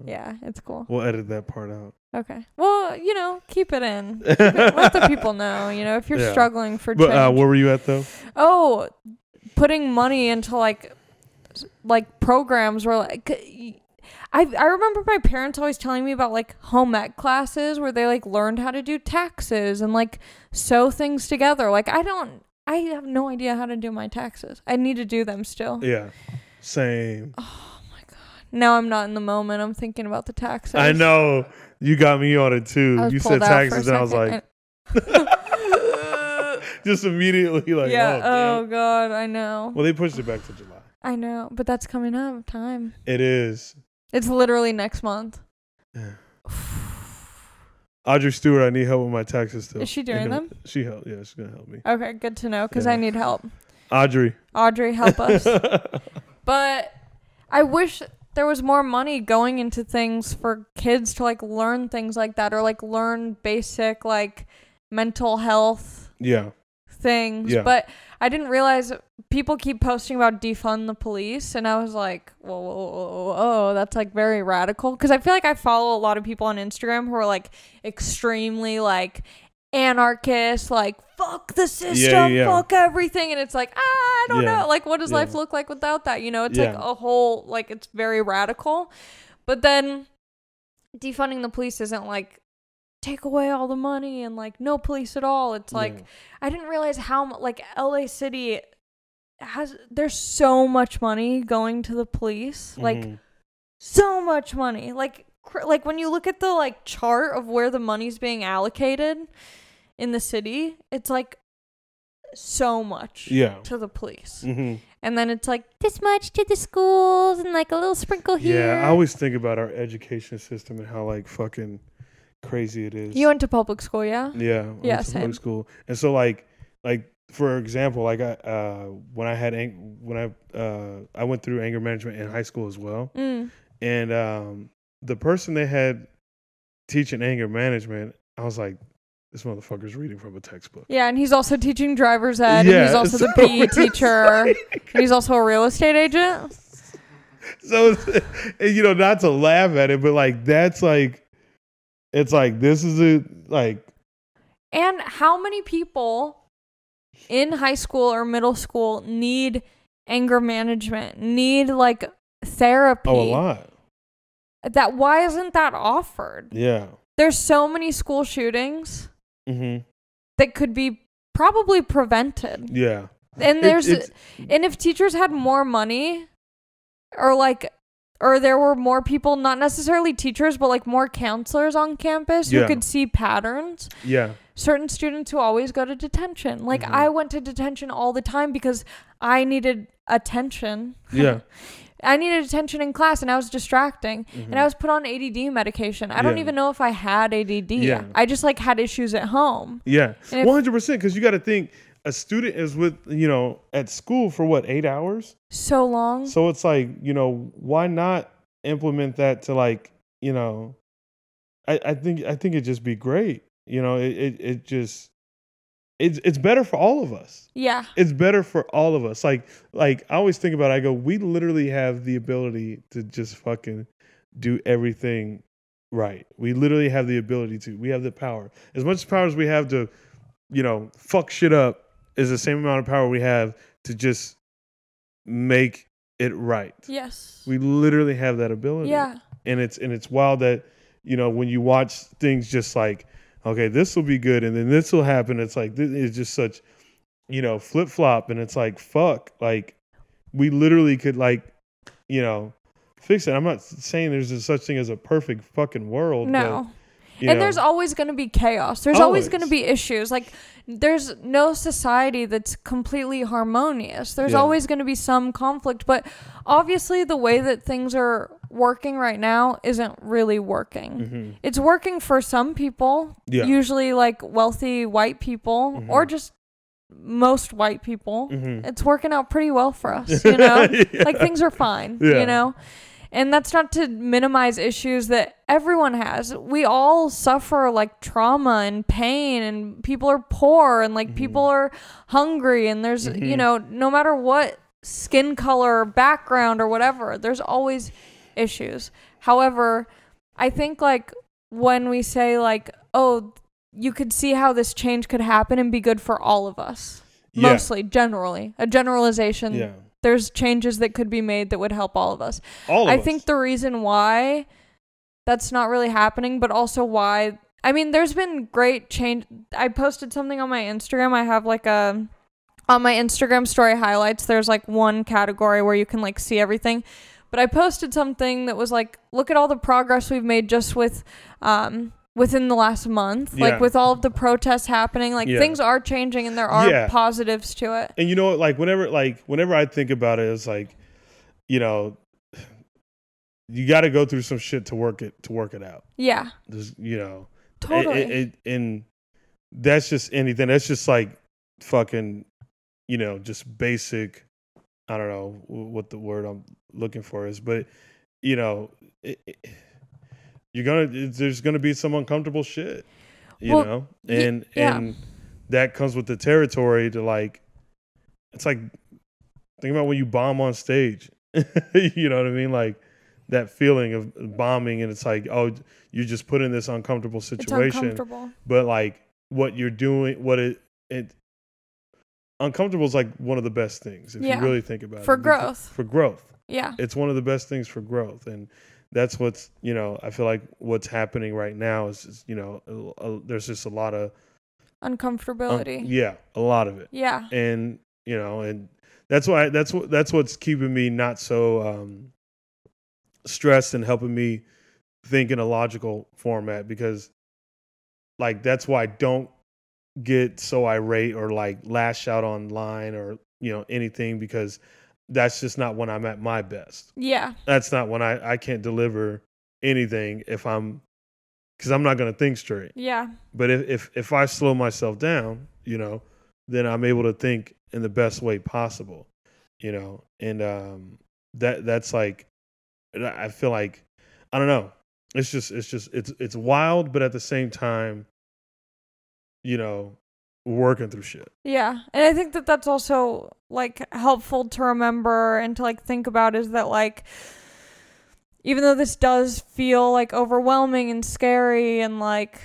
Yeah, it's cool. We'll edit that part out. Okay. Well, you know, keep it in. Let the people know, you know, if you're struggling for change. But where were you at, though? Oh, putting money into, like programs where, like... I remember my parents always telling me about, like, home ec classes where they, like, learned how to do taxes and, like, sew things together. Like, I have no idea how to do my taxes. I need to do them still. Yeah. Same. Oh, my God. Now I'm not in the moment. I'm thinking about the taxes. I know. You got me on it too. You said taxes and I was like just immediately like, yeah. oh, Oh God, I know. Well, they pushed it back to July. I know, but that's coming up. Time. It is. It's literally next month. Audrey Stewart, I need help with my taxes still. Is she doing them? She helped. Yeah, she's gonna help me. Okay, good to know because I need help. Audrey, help us. But I wish there was more money going into things for kids to like learn things like that, or like learn basic like mental health things. Yeah. But I didn't realize people keep posting about defund the police, and I was like, whoa, that's like very radical. Because I feel like I follow a lot of people on Instagram who are like extremely like anarchist, like fuck the system, fuck everything, and it's like I don't know, like what does life look like without that? You know, it's like a whole like it's very radical. But then defunding the police isn't like take away all the money and like no police at all. It's like I didn't realize how like LA City there's so much money going to the police, like so much money, like when you look at the like chart of where the money's being allocated in the city, it's like so much to the police. And then it's like this much to the schools and like a little sprinkle here. I always think about our education system and how like fucking crazy it is. You went to public school, yeah? Yeah, I went to public school. And so like for example, like I went through anger management in high school as well. And the person they had teaching anger management, I was like, this motherfucker's reading from a textbook. Yeah, and he's also teaching driver's ed, and he's also the PE teacher, and he's also a real estate agent. So, you know, not to laugh at it, but like that's like, it's like this is a like. And how many people in high school or middle school need anger management, need like therapy? Oh, a lot. Why isn't that offered? Yeah. There's so many school shootings that could be probably prevented. Yeah. And and if teachers had more money or there were more people, not necessarily teachers, but like more counselors on campus who could see patterns. Yeah. Certain students who always go to detention. Like I went to detention all the time because I needed attention. Yeah. I needed attention in class and I was distracting and I was put on ADD medication. I don't even know if I had ADD. Yeah. I just like had issues at home. Yeah. 100%. Because you got to think a student is with, you know, at school for what, 8 hours? So long. So it's like, you know, why not implement that to like, you know, I think it'd just be great. You know, it's better for all of us. Yeah. It's better for all of us. Like I always think about it, I go, we literally have the ability to just fucking do everything right. We literally have the ability to. We have the power. As much power as we have to, you know, fuck shit up is the same amount of power we have to just make it right. Yes. We literally have that ability. Yeah. And it's wild that, you know, when you watch things just like, okay, this will be good, and then this will happen. It's like, this is just such, you know, flip-flop, and it's like, fuck. Like, we literally could, like, you know, fix it. I'm not saying there's a such thing as a perfect fucking world. No. But, there's always going to be chaos. There's always going to be issues. Like, there's no society that's completely harmonious. There's always going to be some conflict. But obviously, the way that things are working right now isn't really working. It's working for some people, usually like wealthy white people or just most white people. It's working out pretty well for us, you know? Like, things are fine, you know? And that's not to minimize issues that everyone has. We all suffer like trauma and pain, and people are poor, and like people are hungry, and there's, you know, no matter what skin color or background or whatever, there's always issues. However, I think like when we say like, oh, you could see how this change could happen and be good for all of us. Mostly, generally. A generalization. Yeah. There's changes that could be made that would help all of us. I think the reason why that's not really happening, but also why, I mean, there's been great change. I posted something on my Instagram. I have like on my Instagram story highlights, there's like one category where you can like see everything. but I posted something that was like, look at all the progress we've made just with within the last month, like with all of the protests happening, like things are changing and there are positives to it. And you know what, like whenever I think about it, it's like, you know, you got to go through some shit to work it out. Yeah. There's, you know, totally. And that's just anything. That's just like fucking, you know, just basic. I don't know what the word I'm looking for is, but you know, there's gonna be some uncomfortable shit, you know, and that comes with the territory to like, it's like, think about when you bomb on stage, you know what I mean? Like that feeling of bombing, and it's like, oh, you're just put in this uncomfortable situation, it's uncomfortable. But like what you're doing, uncomfortable is like one of the best things if you really think about it. For growth. Yeah. It's one of the best things for growth. And that's what's, you know, I feel like what's happening right now is you know, there's just a lot of uncomfortability. A lot of it. Yeah. And, you know, and that's what's keeping me not so stressed and helping me think in a logical format, because like that's why I don't get so irate or like lash out online or, you know, anything, because that's just not when I'm at my best. Yeah. That's not when I can't deliver anything because I'm not going to think straight. Yeah. But if I slow myself down, you know, then I'm able to think in the best way possible, you know, and that's like, I feel like, I don't know. It's wild, but at the same time, you know, working through shit. Yeah. And I think that that's also like helpful to remember and to like think about, is that like, even though this does feel like overwhelming and scary and like,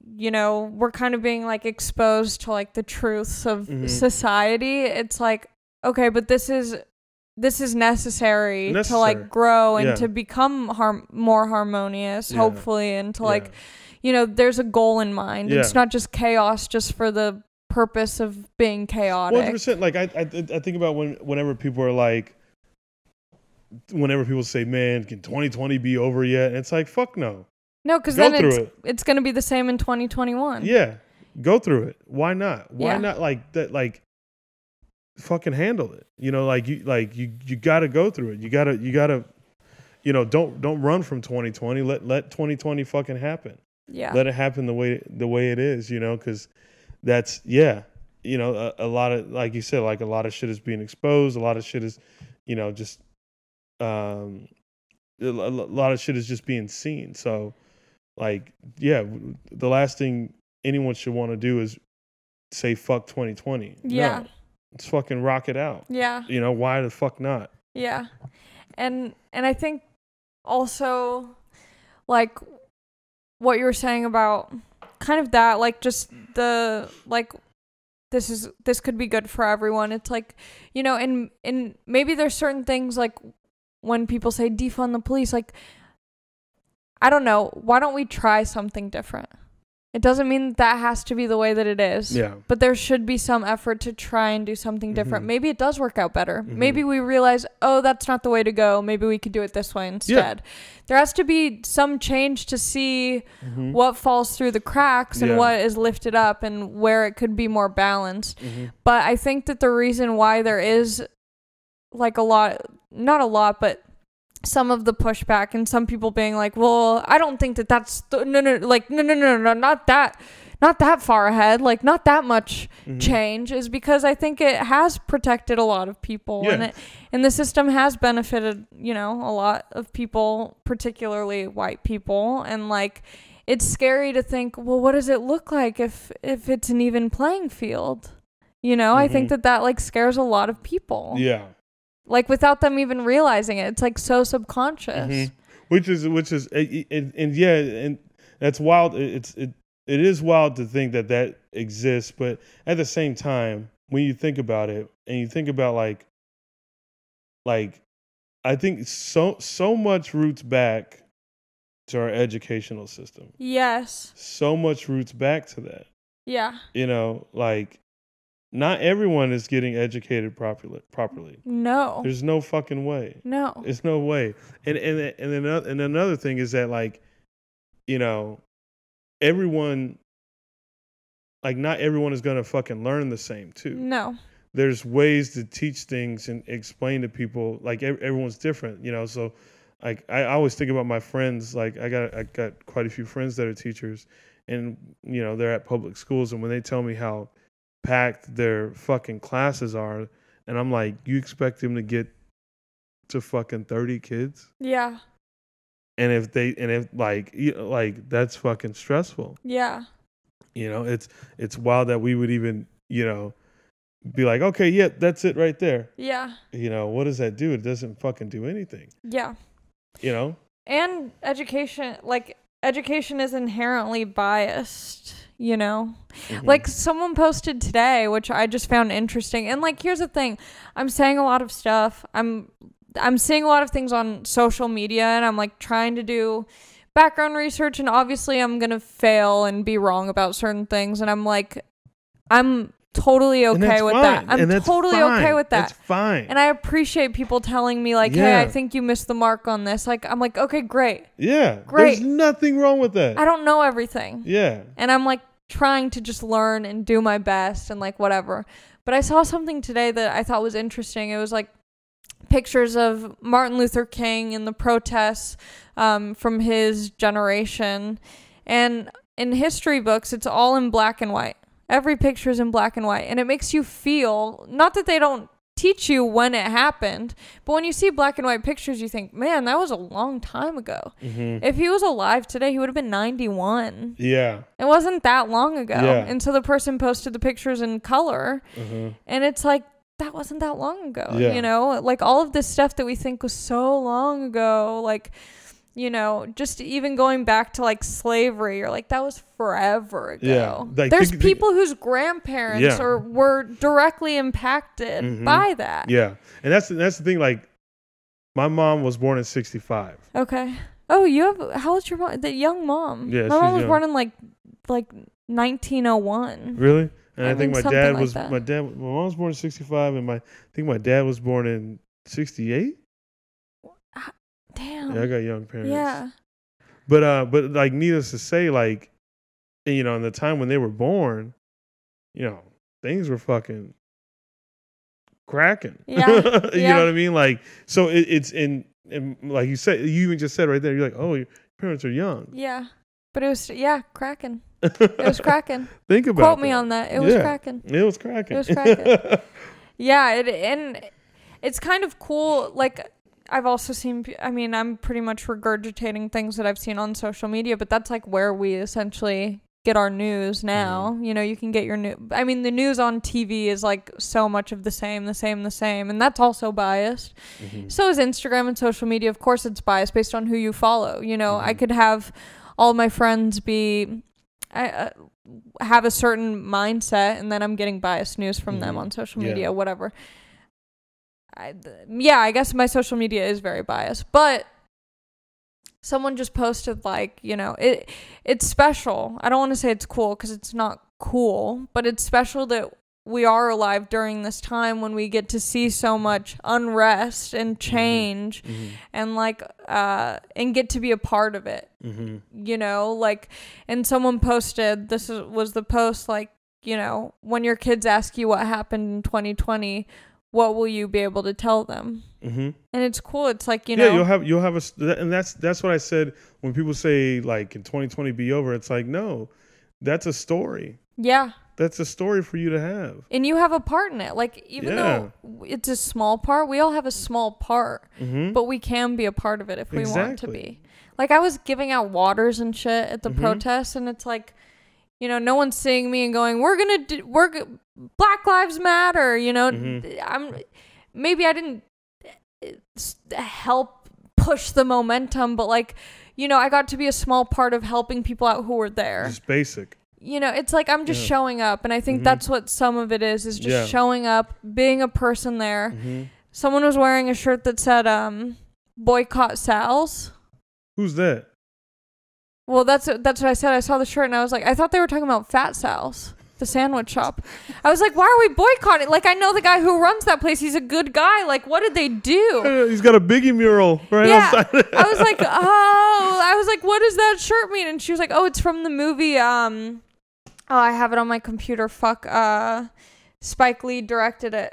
you know, we're kind of being like exposed to like the truths of society, it's like, okay, but this is necessary to like grow and to become more harmonious, hopefully, and to like, you know, there's a goal in mind. It's not just chaos just for the purpose of being chaotic. 100%. Like I think about whenever people are like, whenever people say, man, can 2020 be over yet? And it's like, fuck no. No, because then it's going to be the same in 2021. Yeah. Go through it. Why not? Why not like that? Like, fucking handle it. You know, you got to go through it. You got to, you know, don't run from 2020. Let 2020 fucking happen. Yeah. Let it happen the way it is, you know, because that's, you know, a lot of, like you said, like a lot of shit is being exposed. A lot of shit is, you know, just, a lot of shit is just being seen. So, like, the last thing anyone should want to do is say fuck 2020. Yeah. No, let's fucking rock it out. Yeah. You know, why the fuck not? Yeah. And I think also, like, what you were saying about kind of that, like, just the, like, this could be good for everyone. It's like, you know, and maybe there's certain things, like, when people say defund the police, like, I don't know, why don't we try something different? It doesn't mean that has to be the way that it is. Yeah. But there should be some effort to try and do something different. Maybe it does work out better. Maybe we realize, oh, that's not the way to go. Maybe we could do it this way instead. Yeah. There has to be some change to see what falls through the cracks and what is lifted up and where it could be more balanced. But I think that the reason why there is like not a lot, but some of the pushback and some people being like, well, I don't think that's no, not that far ahead, like not that much change, is because I think it has protected a lot of people and the system has benefited, you know, a lot of people, particularly white people. And like, it's scary to think, well, what does it look like if it's an even playing field? You know, I think that like scares a lot of people. Yeah. Like without them even realizing it, it's like so subconscious. Which is, and that's wild. It is wild to think that exists, but at the same time, when you think about it, and you think about like I think so much roots back to our educational system. Yes. So much roots back to that. Yeah. You know, like not everyone is getting educated properly. No. There's no fucking way. No. There's no way. And another thing is that, like, you know, everyone, like, not everyone is gonna fucking learn the same too. No. There's ways to teach things and explain to people. Like, everyone's different, you know. So, like, I always think about my friends. Like, I got quite a few friends that are teachers, and you know, they're at public schools, and when they tell me how packed their fucking classes are, and I'm like, you expect them to get to fucking 30 kids? Yeah. And if like that's fucking stressful. Yeah. You know, it's wild that we would even, you know, be like, okay, yeah, that's it right there. Yeah. You know, what does that do? It doesn't fucking do anything. Yeah. You know? And education is inherently biased, you know? Mm-hmm. Like, someone posted today, which I just found interesting. And, like, here's the thing. I'm saying a lot of stuff. I'm seeing a lot of things on social media, and I'm, like, trying to do background research, and obviously I'm going to fail and be wrong about certain things. And I'm, like, I'm totally okay with that. I'm totally okay with that. That's fine. And I appreciate people telling me, like, hey, I think you missed the mark on this. Like, I'm like, okay, great. Yeah. Great. There's nothing wrong with that. I don't know everything. Yeah. And I'm, like, trying to just learn and do my best and, like, whatever. But I saw something today that I thought was interesting. It was, like, pictures of Martin Luther King and the protests from his generation. And in history books, it's all in black and white. Every picture is in black and white. And it makes you feel, not that they don't teach you when it happened, but when you see black and white pictures, you think, man, that was a long time ago. Mm-hmm. If he was alive today, he would have been 91. Yeah. It wasn't that long ago. Yeah. And so the person posted the pictures in color. Mm-hmm. And it's like, that wasn't that long ago. Yeah. You know, like, all of this stuff that we think was so long ago, like, you know, just even going back to, like, slavery, or, like, that was forever ago. Yeah. Like, there's people whose grandparents were directly impacted by that. Yeah. And that's the thing. Like, my mom was born in 65. Okay. Oh, how old's your mom? The young mom. Yeah. My mom was born in like 1901. Really? And I think my dad was, like my mom was born in 65, and I think my dad was born in 68. Damn. Yeah, I got young parents. Yeah. But like, needless to say, like, you know, in the time when they were born, you know, things were fucking cracking. Yeah. You know what I mean? Like, so it's in like you said, you even just said right there, you're like, oh, your parents are young. Yeah. But it was, cracking. It was cracking. Think about Quote me on that. It was cracking. It was cracking. It was cracking. Yeah. And it's kind of cool. Like, I've also seen, I mean, I'm pretty much regurgitating things that I've seen on social media, but that's like where we essentially get our news now. Mm-hmm. You know, you can get your the news on TV is like so much of the same, and that's also biased. Mm-hmm. So is Instagram and social media. Of course, it's biased based on who you follow. You know, I could have all my friends have a certain mindset, and then I'm getting biased news from them on social media, whatever. I guess my social media is very biased, but someone just posted, like, you know, it's special. I don't want to say it's cool, because it's not cool, but it's special that we are alive during this time when we get to see so much unrest and change and like and get to be a part of it. You know, like, and someone posted, was the post, like, you know, when your kids ask you what happened in 2020, what will you be able to tell them? And it's cool. It's like, you know, you'll have and that's what I said when people say, like, can 2020 be over? It's like, no, that's a story. Yeah. That's a story for you to have. And you have a part in it. Like, even though it's a small part, we all have a small part, but we can be a part of it if we want to be. Like, I was giving out waters and shit at the protests, and it's like, you know, no one's seeing me and going, we're Black Lives Matter, you know. Maybe I didn't help push the momentum, but, like, you know, I got to be a small part of helping people out who were there. Just basic. You know, it's like I'm just showing up, and I think that's what some of it is just showing up, being a person there. Someone was wearing a shirt that said boycott Sal's. Who's that? Well, that's what I said. I saw the shirt and I was like, I thought they were talking about Fat Sal's. The sandwich shop. I was like, why are we boycotting? Like, I know the guy who runs that place. He's a good guy. Like, what did they do? He's got a Biggie mural right outside. I was like, what does that shirt mean? And she was like, oh, it's from the movie. I have it on my computer. Fuck. Spike Lee directed it.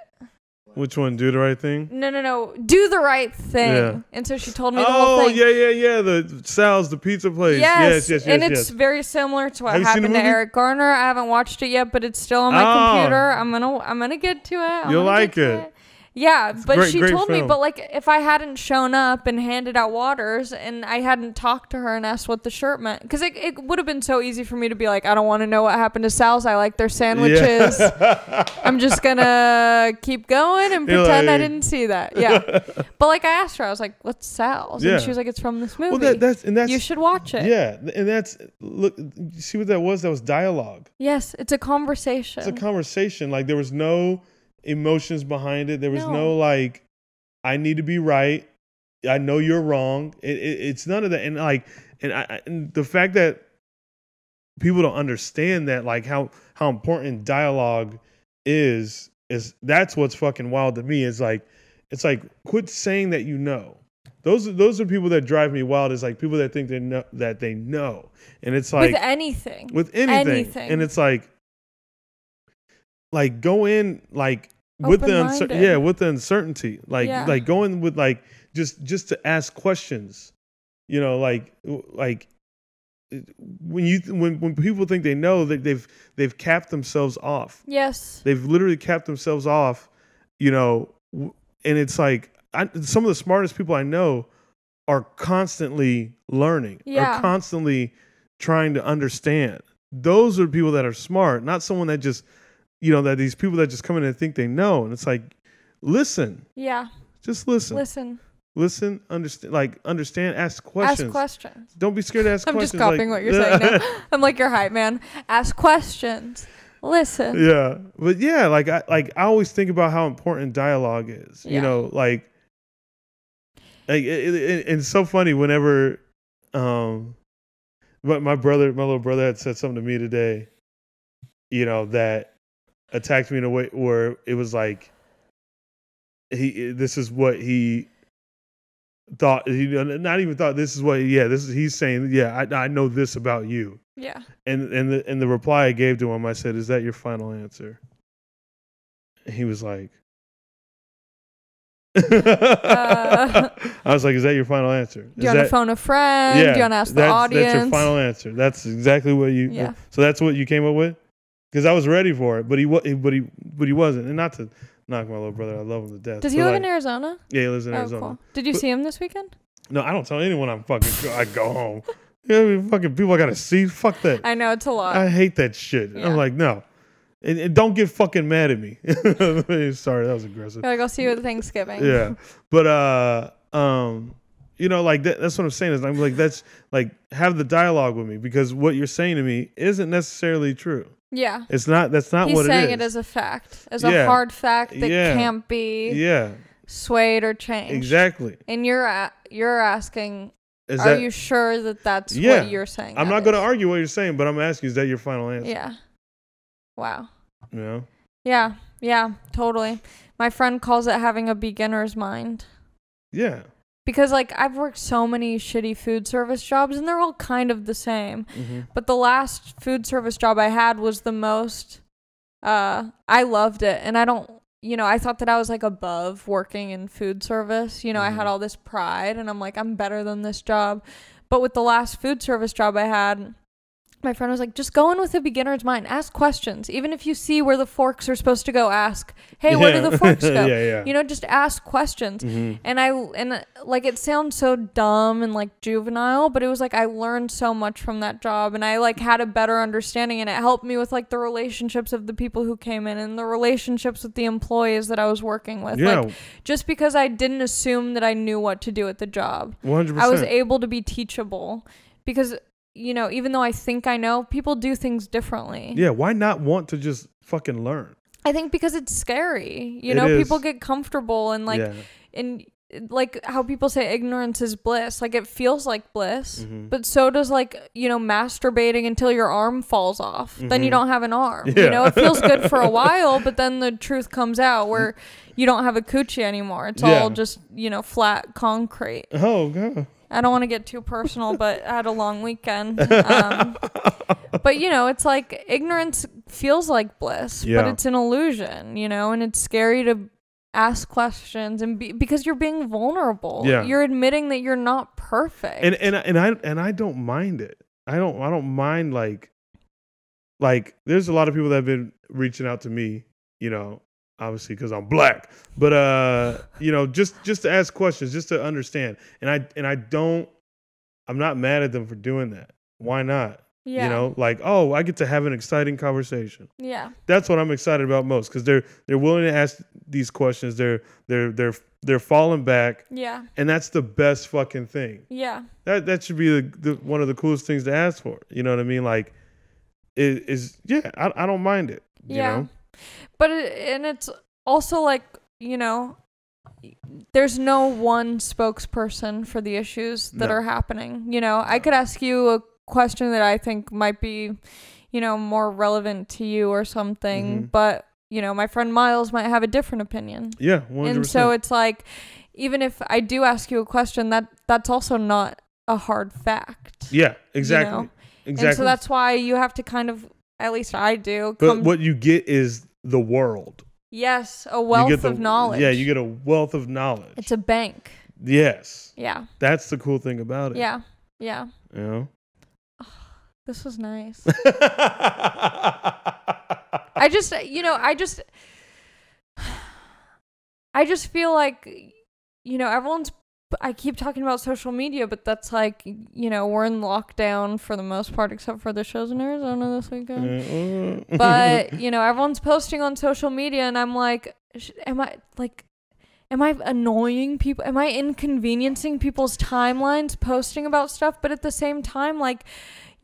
Which one? Do the Right Thing? No. Do the Right Thing. Yeah. And so she told me the whole thing. Yeah. The Sal's, the pizza place. Yes. And it's very similar to what happened to Eric Garner. I haven't watched it yet, but it's still on my computer. I'm gonna get to it. You'll like it. Yeah, but great, she great told me, film. but like if I hadn't shown up and handed out waters and I hadn't talked to her and asked what the shirt meant, because it would have been so easy for me to be like, I don't want to know what happened to Sal's. I like their sandwiches. Yeah. I'm just gonna keep going and pretend I didn't see that. Yeah. But like I asked her, I was like, what's Sal's? And she was like, it's from this movie. Well, that's you should watch it. Yeah. And that's, look, see what that was? That was dialogue. Yes. It's a conversation. It's a conversation. Like there was no emotions behind it. There was no like, I need to be right. I know you're wrong. It's none of that. And like, and the fact that people don't understand that, like how important dialogue is that's what's fucking wild to me. It's like quit saying that you know. Those are people that drive me wild. Is like people that think they know, and it's like with anything, and it's like go in like with the uncertainty, like go in with like just to ask questions, you know, like when people think they know, that they've capped themselves off. Yes, they've literally capped themselves off, you know, and it's like some of the smartest people I know are constantly learning, are constantly trying to understand. Those are people that are smart, not someone that just, you know, that these people that just come in and think they know. And it's like, listen. Yeah. Just listen. Listen, understand, ask questions. Ask questions. Don't be scared to ask questions. I'm just copying what you're saying now. I'm like your hype man. Ask questions. Listen. Yeah. But yeah, I always think about how important dialogue is. You know, like it's so funny whenever but my little brother had said something to me today, you know, that attacked me in a way where it was like this is what he thought. He not even thought. This is what. Yeah, this is. He's saying. Yeah, I know this about you. Yeah. And the reply I gave to him, I said, "Is that your final answer?" And he was like, I was like, "Is that your final answer? Do you want to phone a friend? Yeah, do you want to ask the audience? That's your final answer. That's exactly what you. Yeah. So that's what you came up with, because I was ready for it, but he wasn't. And not to knock my little brother, I love him to death. Does he live in Arizona? Yeah, he lives in Arizona. Cool. Did you see him this weekend? No, I don't tell anyone I go home. You know, I mean, fucking people I gotta see. Fuck that. I know, it's a lot. I hate that shit. Yeah. I'm like, no. And don't get fucking mad at me. Sorry, that was aggressive. You're like, I'll see you at Thanksgiving. Yeah. But you know, like that's what I'm saying is I'm like, that's like, have the dialogue with me, because what you're saying to me isn't necessarily true. Yeah. That's not what it is. He's saying it as a fact, as a hard fact that can't be swayed or changed. Exactly. And you're asking, are you sure that that's what you're saying? I'm not going to argue what you're saying, but I'm asking, is that your final answer? Yeah. Wow. You know? Yeah. Yeah, totally. My friend calls it having a beginner's mind. Yeah. Because like I've worked so many shitty food service jobs and they're all kind of the same. Mm-hmm. But the last food service job I had was the most, I loved it. And I don't, you know, I thought that I was like above working in food service. You know, I had all this pride and I'm like, I'm better than this job. But with the last food service job I had, my friend was like, just go in with a beginner's mind. Ask questions. Even if you see where the forks are supposed to go, ask, hey, where do the forks go? You know, just ask questions. Mm-hmm. And like, it sounds so dumb and like juvenile, but it was like, I learned so much from that job and I like had a better understanding, and it helped me with like the relationships of the people who came in and the relationships with the employees that I was working with. Yeah. Like, just because I didn't assume that I knew what to do at the job. 100%. I was able to be teachable because, you know, even though I think I know, people do things differently. Yeah, why not want to just fucking learn? I think because it's scary. You know, people get comfortable and like, and like how people say ignorance is bliss. Like it feels like bliss, but so does like, you know, masturbating until your arm falls off. Then you don't have an arm. Yeah. You know, it feels good for a while, but then the truth comes out where you don't have a coochie anymore. It's all just, you know, flat concrete. Oh, God. I don't want to get too personal, but I had a long weekend. But, you know, it's like ignorance feels like bliss, but it's an illusion, you know, and it's scary to ask questions and because you're being vulnerable. Yeah. You're admitting that you're not perfect. And I don't mind it. I don't mind like there's a lot of people that have been reaching out to me, you know, obviously because I'm black, but you know, just to ask questions, just to understand. And I'm not mad at them for doing that. Why not? Yeah. You know, like, oh, I get to have an exciting conversation. Yeah. That's what I'm excited about most, because they're willing to ask these questions. They're falling back. Yeah. And that's the best fucking thing. Yeah. That should be the one of the coolest things to ask for. You know what I mean? Like, I don't mind it. You know? But it's also like, you know, there's no one spokesperson for the issues that are happening. You know, I could ask you a question that I think might be, you know, more relevant to you or something, but, you know, my friend Miles might have a different opinion. Yeah, 100%. And so it's like, even if I do ask you a question, that's also not a hard fact. Yeah, exactly. You know? Exactly. And so that's why you have to kind of, at least I do. But what you get is the world. Yes, a wealth of knowledge. Yeah, you get a wealth of knowledge. It's a bank. Yes. Yeah. That's the cool thing about it. Yeah. Yeah. You know? This was nice. I just feel like, you know, I keep talking about social media, but that's like, you know, we're in lockdown for the most part, except for the shows in Arizona this weekend. But, you know, everyone's posting on social media, and I'm like, am I annoying people? Am I inconveniencing people's timelines posting about stuff? But at the same time, like,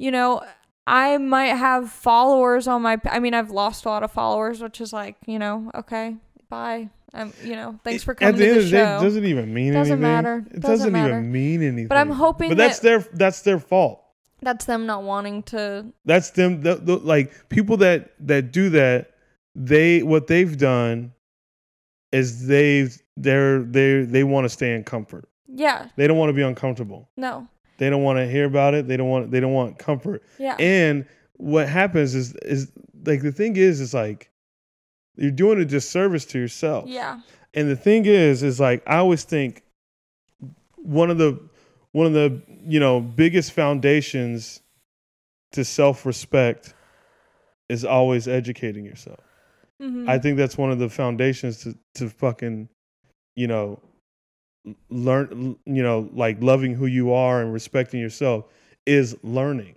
you know, I might have followers on I've lost a lot of followers, which is like, you know, okay, bye. You know, thanks for coming to the show. At the end of the day, it doesn't even mean anything. Doesn't matter. It doesn't even mean anything. But I'm hoping But that's their fault. That's them not wanting to. That's them. Like, people that do that, what they've done is they want to stay in comfort. Yeah. They don't want to be uncomfortable. No. They don't want to hear about it. They don't want comfort. Yeah. And what happens is like, the thing is like, you're doing a disservice to yourself. Yeah. And the thing is like, I always think one of the you know, biggest foundations to self-respect is always educating yourself. Mm-hmm. I think that's one of the foundations to fucking, you know, learn, you know, like, loving who you are and respecting yourself is learning.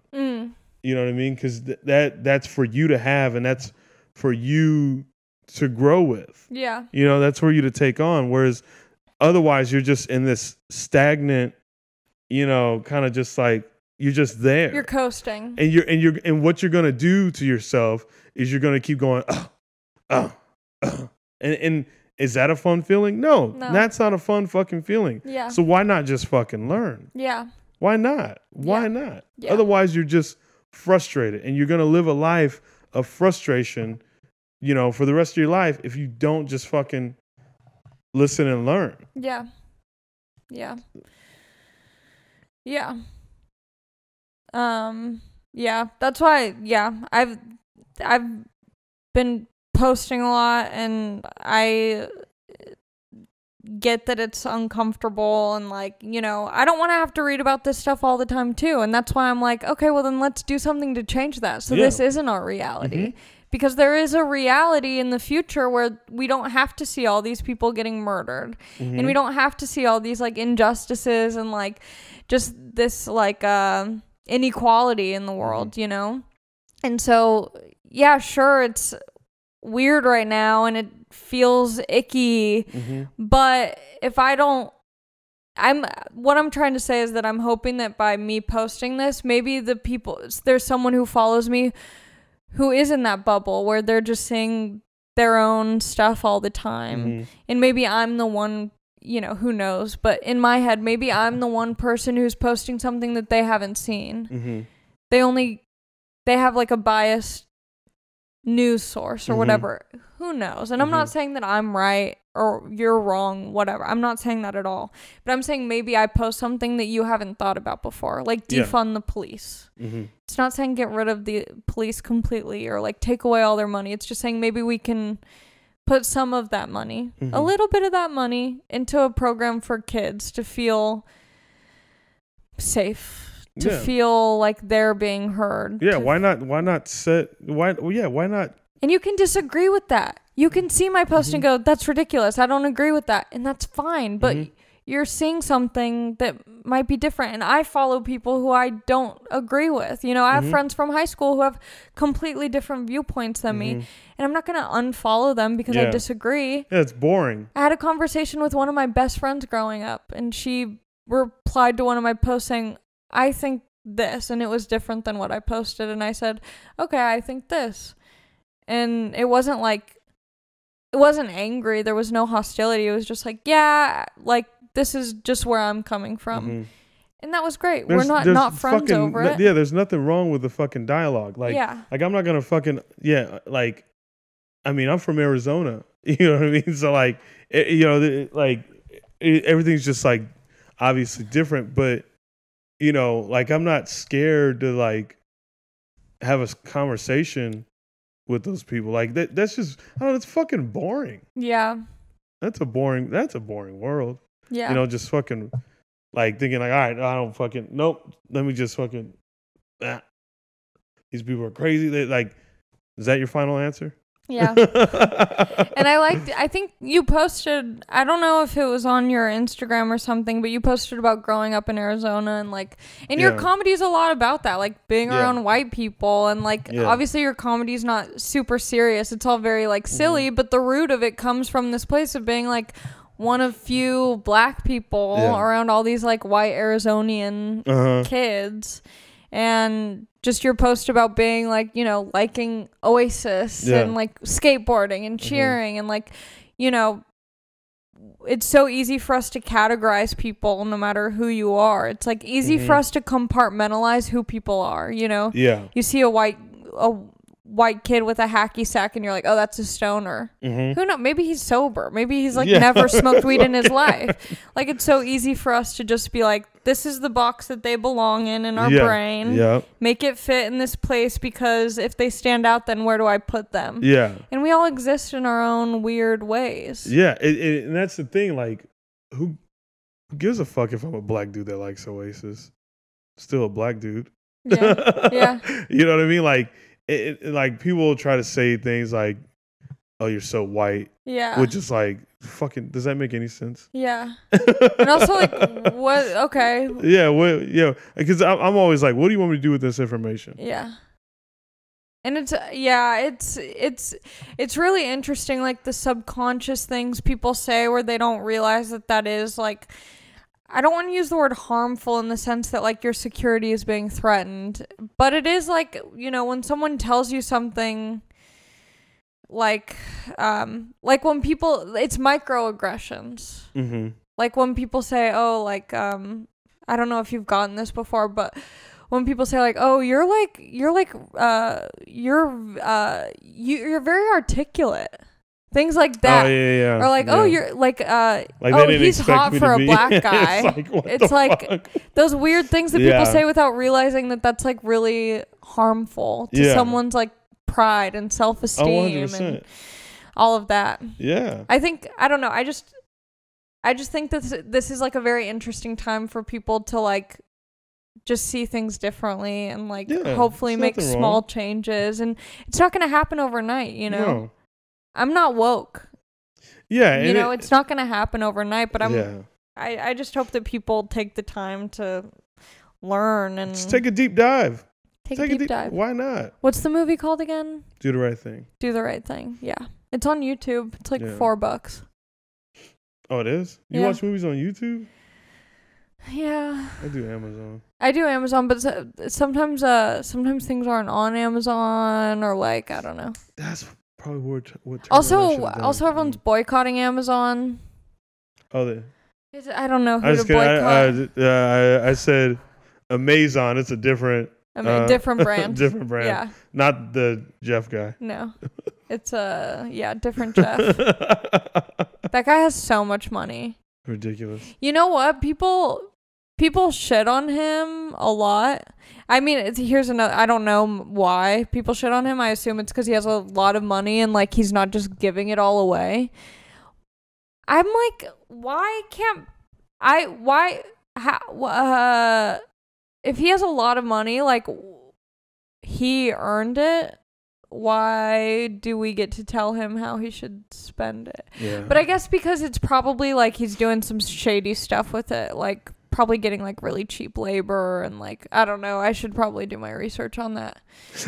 You know what I mean? Because that's for you to have, and that's for you to grow with. Yeah. You know, that's for you to take on. Whereas otherwise you're just in this stagnant, you know, kind of just like, you're just there. You're coasting. And what you're gonna do to yourself is you're gonna keep going, and is that a fun feeling? No, that's not a fun fucking feeling. Yeah. So why not just fucking learn? Yeah. Why not? Why not? Yeah. Otherwise you're just frustrated, and you're gonna live a life of frustration, you know, for the rest of your life if you don't just fucking listen and learn. Yeah. Yeah. Yeah. Yeah, that's why, I've been posting a lot, and I get that it's uncomfortable, and like, you know, I don't want to have to read about this stuff all the time too, and that's why I'm like, okay, well then let's do something to change that, so this isn't our reality. Because there is a reality in the future where we don't have to see all these people getting murdered. And we don't have to see all these like injustices and like just this like inequality in the world, you know? And so, yeah, sure, it's weird right now and it feels icky. But if I don't, what I'm trying to say is that I'm hoping that by me posting this, maybe there's someone who follows me who is in that bubble where they're just seeing their own stuff all the time. And maybe I'm the one who knows? But in my head, maybe I'm the one person who's posting something that they haven't seen. Mm-hmm. They have like a biased news source or whatever. Who knows? And I'm not saying that I'm right or you're wrong, whatever. I'm not saying that at all. But I'm saying maybe I post something that you haven't thought about before, like defund the police. It's not saying get rid of the police completely or like take away all their money. It's just saying maybe we can put some of that money, a little bit of that money, into a program for kids to feel safe. To feel like they're being heard. Yeah, why not? Why not? Why not? And you can disagree with that. You can see my post and go, "That's ridiculous. I don't agree with that," and that's fine. But you're seeing something that might be different. And I follow people who I don't agree with. I have friends from high school who have completely different viewpoints than me, and I'm not gonna unfollow them because I disagree. Yeah, it's boring. I had a conversation with one of my best friends growing up, and she replied to one of my posts saying, I think this, and it was different than what I posted, and I said, okay, I think this. And it wasn't angry, there was no hostility, it was just like, yeah, like, this is just where I'm coming from. And that was great. We're not friends over it. Yeah, there's nothing wrong with the fucking dialogue. Like, like I'm not gonna fucking, like, I mean, I'm from Arizona, you know what I mean? So, like, everything's just, like, obviously different, but like I'm not scared to like have a conversation with those people. Like that's just, I don't know, it's fucking boring. Yeah. That's a boring world. Yeah. Just fucking like thinking like, all right, I don't fucking, nope. Let me just fucking, these people are crazy. They like, is that your final answer? Yeah. And I think you posted, I don't know if it was on your Instagram or something, but you posted about growing up in Arizona and your comedy is a lot about that, like being around white people and like obviously your comedy is not super serious. It's all very like silly, but the root of it comes from this place of being like one of few black people around all these like white Arizonian kids. And just your post about being like, liking Oasis and like skateboarding and cheering and like, it's so easy for us to categorize people no matter who you are. It's like easy for us to compartmentalize who people are, Yeah. You see a white kid with a hacky sack and you're like, oh, that's a stoner. Who knows? Maybe he's sober. Maybe he's like never smoked weed in his life. Like it's so easy for us to just be like, this is the box that they belong in our brain. Yeah. Make it fit in this place because if they stand out, then where do I put them? Yeah. And we all exist in our own weird ways. Yeah. And that's the thing. Like, who gives a fuck if I'm a black dude that likes Oasis? Still a black dude. Yeah. Yeah. You know what I mean? Like, like people try to say things like, oh, you're so white. Yeah. Which is like, fucking, does that make any sense? Yeah. And also like, what? Okay. Yeah. What? Yeah. Because I'm always like, what do you want me to do with this information? Yeah. And it's really interesting, like the subconscious things people say where they don't realize that is like, I don't want to use the word harmful in the sense that like your security is being threatened, but it is like, when someone tells you something like when people, it's microaggressions. Like when people say, oh, like, I don't know if you've gotten this before, but when people say like, oh, you're very articulate. Things like that. Oh, yeah. Or like, oh, you're like oh, he's hot for a black guy. It's like those weird things that people say without realizing that that's like really harmful to someone's like pride and self-esteem and all of that. Yeah. I don't know. I just think that this is like a very interesting time for people to like just see things differently and like hopefully make small changes. And it's not going to happen overnight, No. I'm not woke. Yeah. It's not going to happen overnight, but I just hope that people take the time to learn and just take a deep dive. Take a deep dive. Why not? What's the movie called again? Do the Right Thing. Do the Right Thing. Yeah. It's on YouTube. It's like $4. Oh, it is? You watch movies on YouTube? Yeah. I do Amazon. But sometimes things aren't on Amazon or like, I don't know. That's probably what also everyone's boycotting Amazon. Oh, I don't know I who was to kidding. boycott. I said Amazon. It's a different. Different brand. Different brand. Yeah. Not the Jeff guy. No. It's different Jeff. That guy has so much money. Ridiculous. You know what? People shit on him a lot. I mean, here's another. I don't know why people shit on him. I assume it's because he has a lot of money and like he's not just giving it all away. I'm like, why can't I? Why? How? If he has a lot of money, like he earned it. Why do we get to tell him how he should spend it? Yeah. But I guess because it's probably like he's doing some shady stuff with it, like probably getting like really cheap labor and like, I don't know. I should probably do my research on that.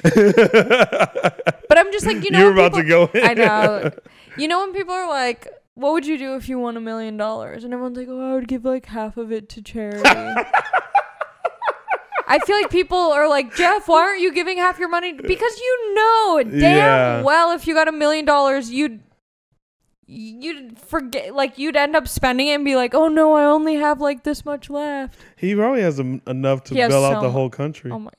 But I'm just like, you know, you were about to go in. I know. You know, when people are like, what would you do if you won $1 million? And everyone's like, oh, I would give like half of it to charity. I feel like people are like, Jeff, why aren't you giving half your money? Because you know damn well if you got $1 million, you'd forget, like you'd end up spending it and be like, oh no, I only have like this much left. He probably has enough to bail out the whole country. Oh my,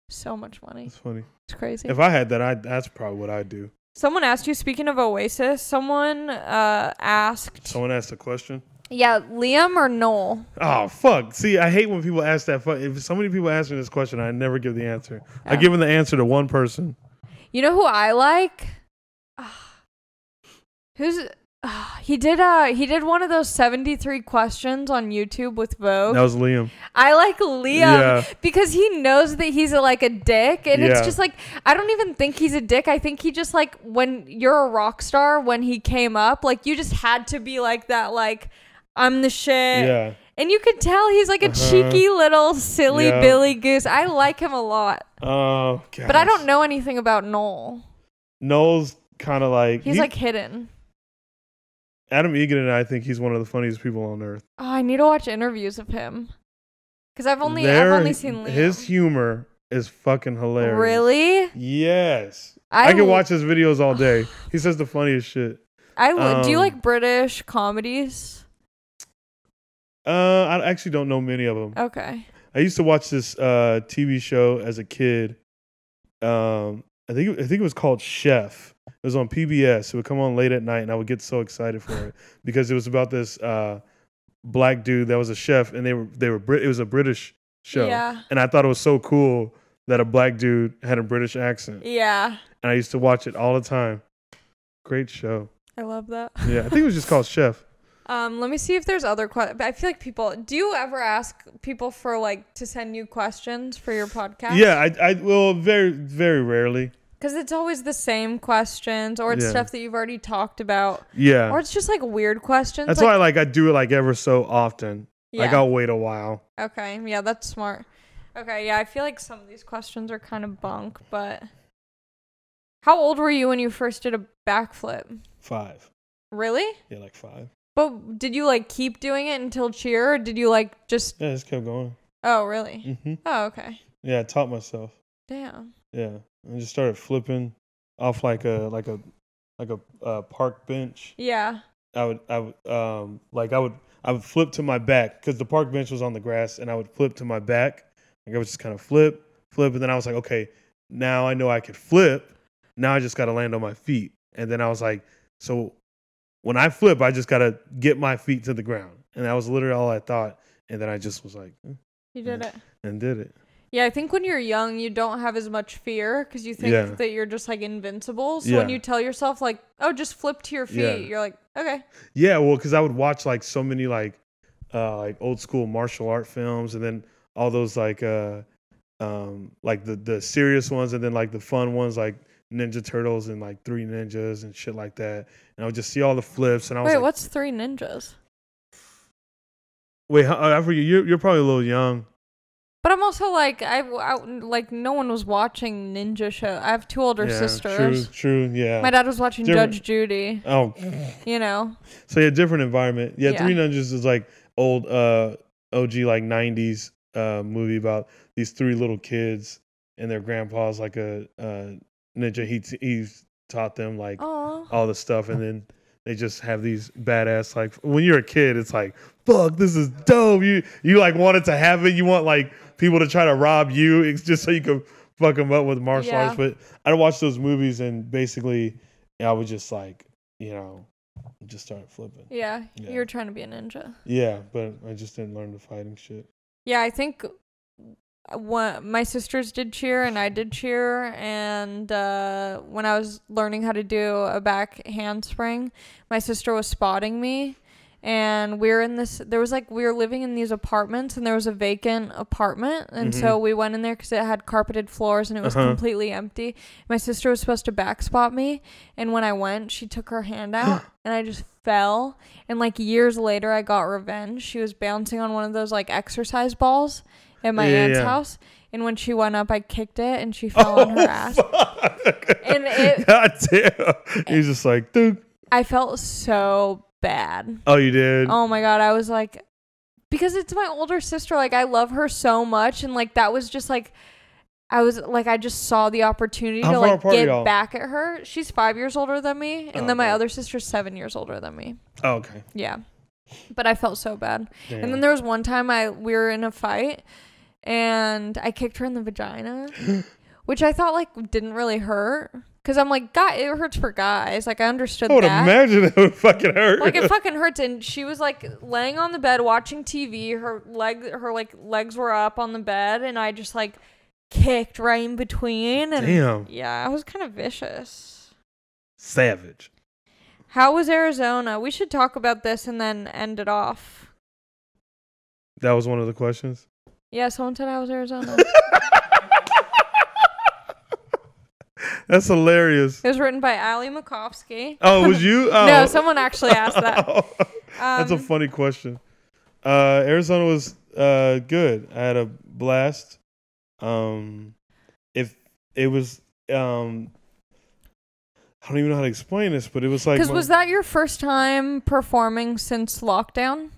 so much money. That's funny. It's crazy. If I had that, that's probably what I'd do. Someone asked you, speaking of Oasis, someone asked. Someone asked a question? Yeah, Liam or Noel? Oh, fuck. See, I hate when people ask that. If so many people ask me this question, I never give the answer. Oh. I give them the answer to one person. You know who I like? He did one of those 73 questions on YouTube with Vogue. That was Liam. I like Liam because he knows that he's like a dick, and it's just like, I don't even think he's a dick. I think he just like, when you're a rock star, when he came up, like you just had to be like that, like I'm the shit. Yeah. And you could tell he's like a cheeky little silly Billy Goose. I like him a lot. Oh, God. But I don't know anything about Noel. Noel's kind of like... He's like hidden. Adam Egan and I think he's one of the funniest people on earth. Oh, I need to watch interviews of him. Because I've only seen Liam. His humor is fucking hilarious. Really? Yes. I can watch his videos all day. He says the funniest shit. Do you like British comedies? I actually don't know many of them. Okay. I used to watch this TV show as a kid. I think it was called Chef. It was on PBS. It would come on late at night, and I would get so excited for it because it was about this black dude that was a chef, and it was a British show. Yeah. And I thought it was so cool that a black dude had a British accent. Yeah. And I used to watch it all the time. Great show. I love that. Yeah, I think it was just called Chef. Let me see if there's other questions. I feel like people... Do you ever ask people for, like, to send you questions for your podcast? Yeah, I will very, very rarely. Because it's always the same questions, or it's stuff that you've already talked about. Yeah. Or it's just, like, weird questions. That's why, I do it, like, ever so often. Yeah. Like, I'll wait a while. Okay, yeah, that's smart. Okay, yeah, I feel like some of these questions are kind of bunk, but... How old were you when you first did a backflip? 5. Really? Yeah, like 5. But did you, like, keep doing it until cheer, or did you, like, just... Yeah, I just kept going. Oh, really? Mm-hmm. Oh, okay. Yeah, I taught myself. Damn. Yeah, I just started flipping off like a park bench. Yeah. I would flip to my back because the park bench was on the grass, and I would flip to my back. Like I would just kind of flip, and then I was like, okay, now I know I could flip. Now I just got to land on my feet. And then I was like, so when I flip, I just got to get my feet to the ground. And that was literally all I thought. And then I just was like, you did it. And did it. Yeah, I think when you're young, you don't have as much fear because you think that you're just like invincible. So when you tell yourself like, oh, just flip to your feet, you're like, okay. Yeah, well, because I would watch like so many like old school martial art films, and then all those like the serious ones, and then like the fun ones like Ninja Turtles and like Three Ninjas and shit like that. And I would just see all the flips, and I was like, wait, what's Three Ninjas? Wait, I forget. You're probably a little young. But I'm also like, I like no one was watching ninja show. I have 2 older sisters. True, yeah. My dad was watching Judge Judy. Oh. You know. So yeah, different environment. Yeah, Three Ninjas is like old OG like 90s movie about these 3 little kids and their grandpa's like a ninja. He taught them like all the stuff, and then they just have these badass, like, when you're a kid, it's like, fuck, this is dope. You like wanted to have it. You want like people to try to rob you. It's just so you can fuck them up with martial arts. But I watched those movies and basically I would just like, just start flipping. Yeah, you were trying to be a ninja. Yeah, but I just didn't learn the fighting shit. Yeah, I think my sisters did cheer and I did cheer, and when I was learning how to do a back handspring, my sister was spotting me, and we were living in these apartments, and there was a vacant apartment, and so we went in there because it had carpeted floors and it was completely empty. My sister was supposed to back spot me, and when I went, she took her hand out and I just fell, and like years later I got revenge. She was bouncing on one of those like exercise balls at my aunt's house, and when she went up, I kicked it, and she fell on her ass. And God damn! He's just like, dude. I felt so bad. Oh, you did? Oh my God, I was like, because it's my older sister. Like, I love her so much, and like that was just like, I just saw the opportunity to like get back at her. She's 5 years older than me, and then my other sister's 7 years older than me. Oh, okay. Yeah, but I felt so bad. Damn. And then there was one time we were in a fight. And I kicked her in the vagina, which I thought like didn't really hurt. Cause I'm like, God, it hurts for guys. Like I understood that. I would imagine it would fucking hurt. Like it fucking hurts. And she was like laying on the bed watching TV. Her legs were up on the bed, and I just like kicked right in between. And damn. Yeah, I was kind of vicious. Savage. How was Arizona? We should talk about this and then end it off. That was one of the questions. Yeah, someone said how was Arizona. That's hilarious. It was written by Ali Makovsky. Oh, was you? Oh. No, someone actually asked that. That's a funny question. Arizona was good. I had a blast. If it was, I don't even know how to explain this, but it was like. Because was that your first time performing since lockdown?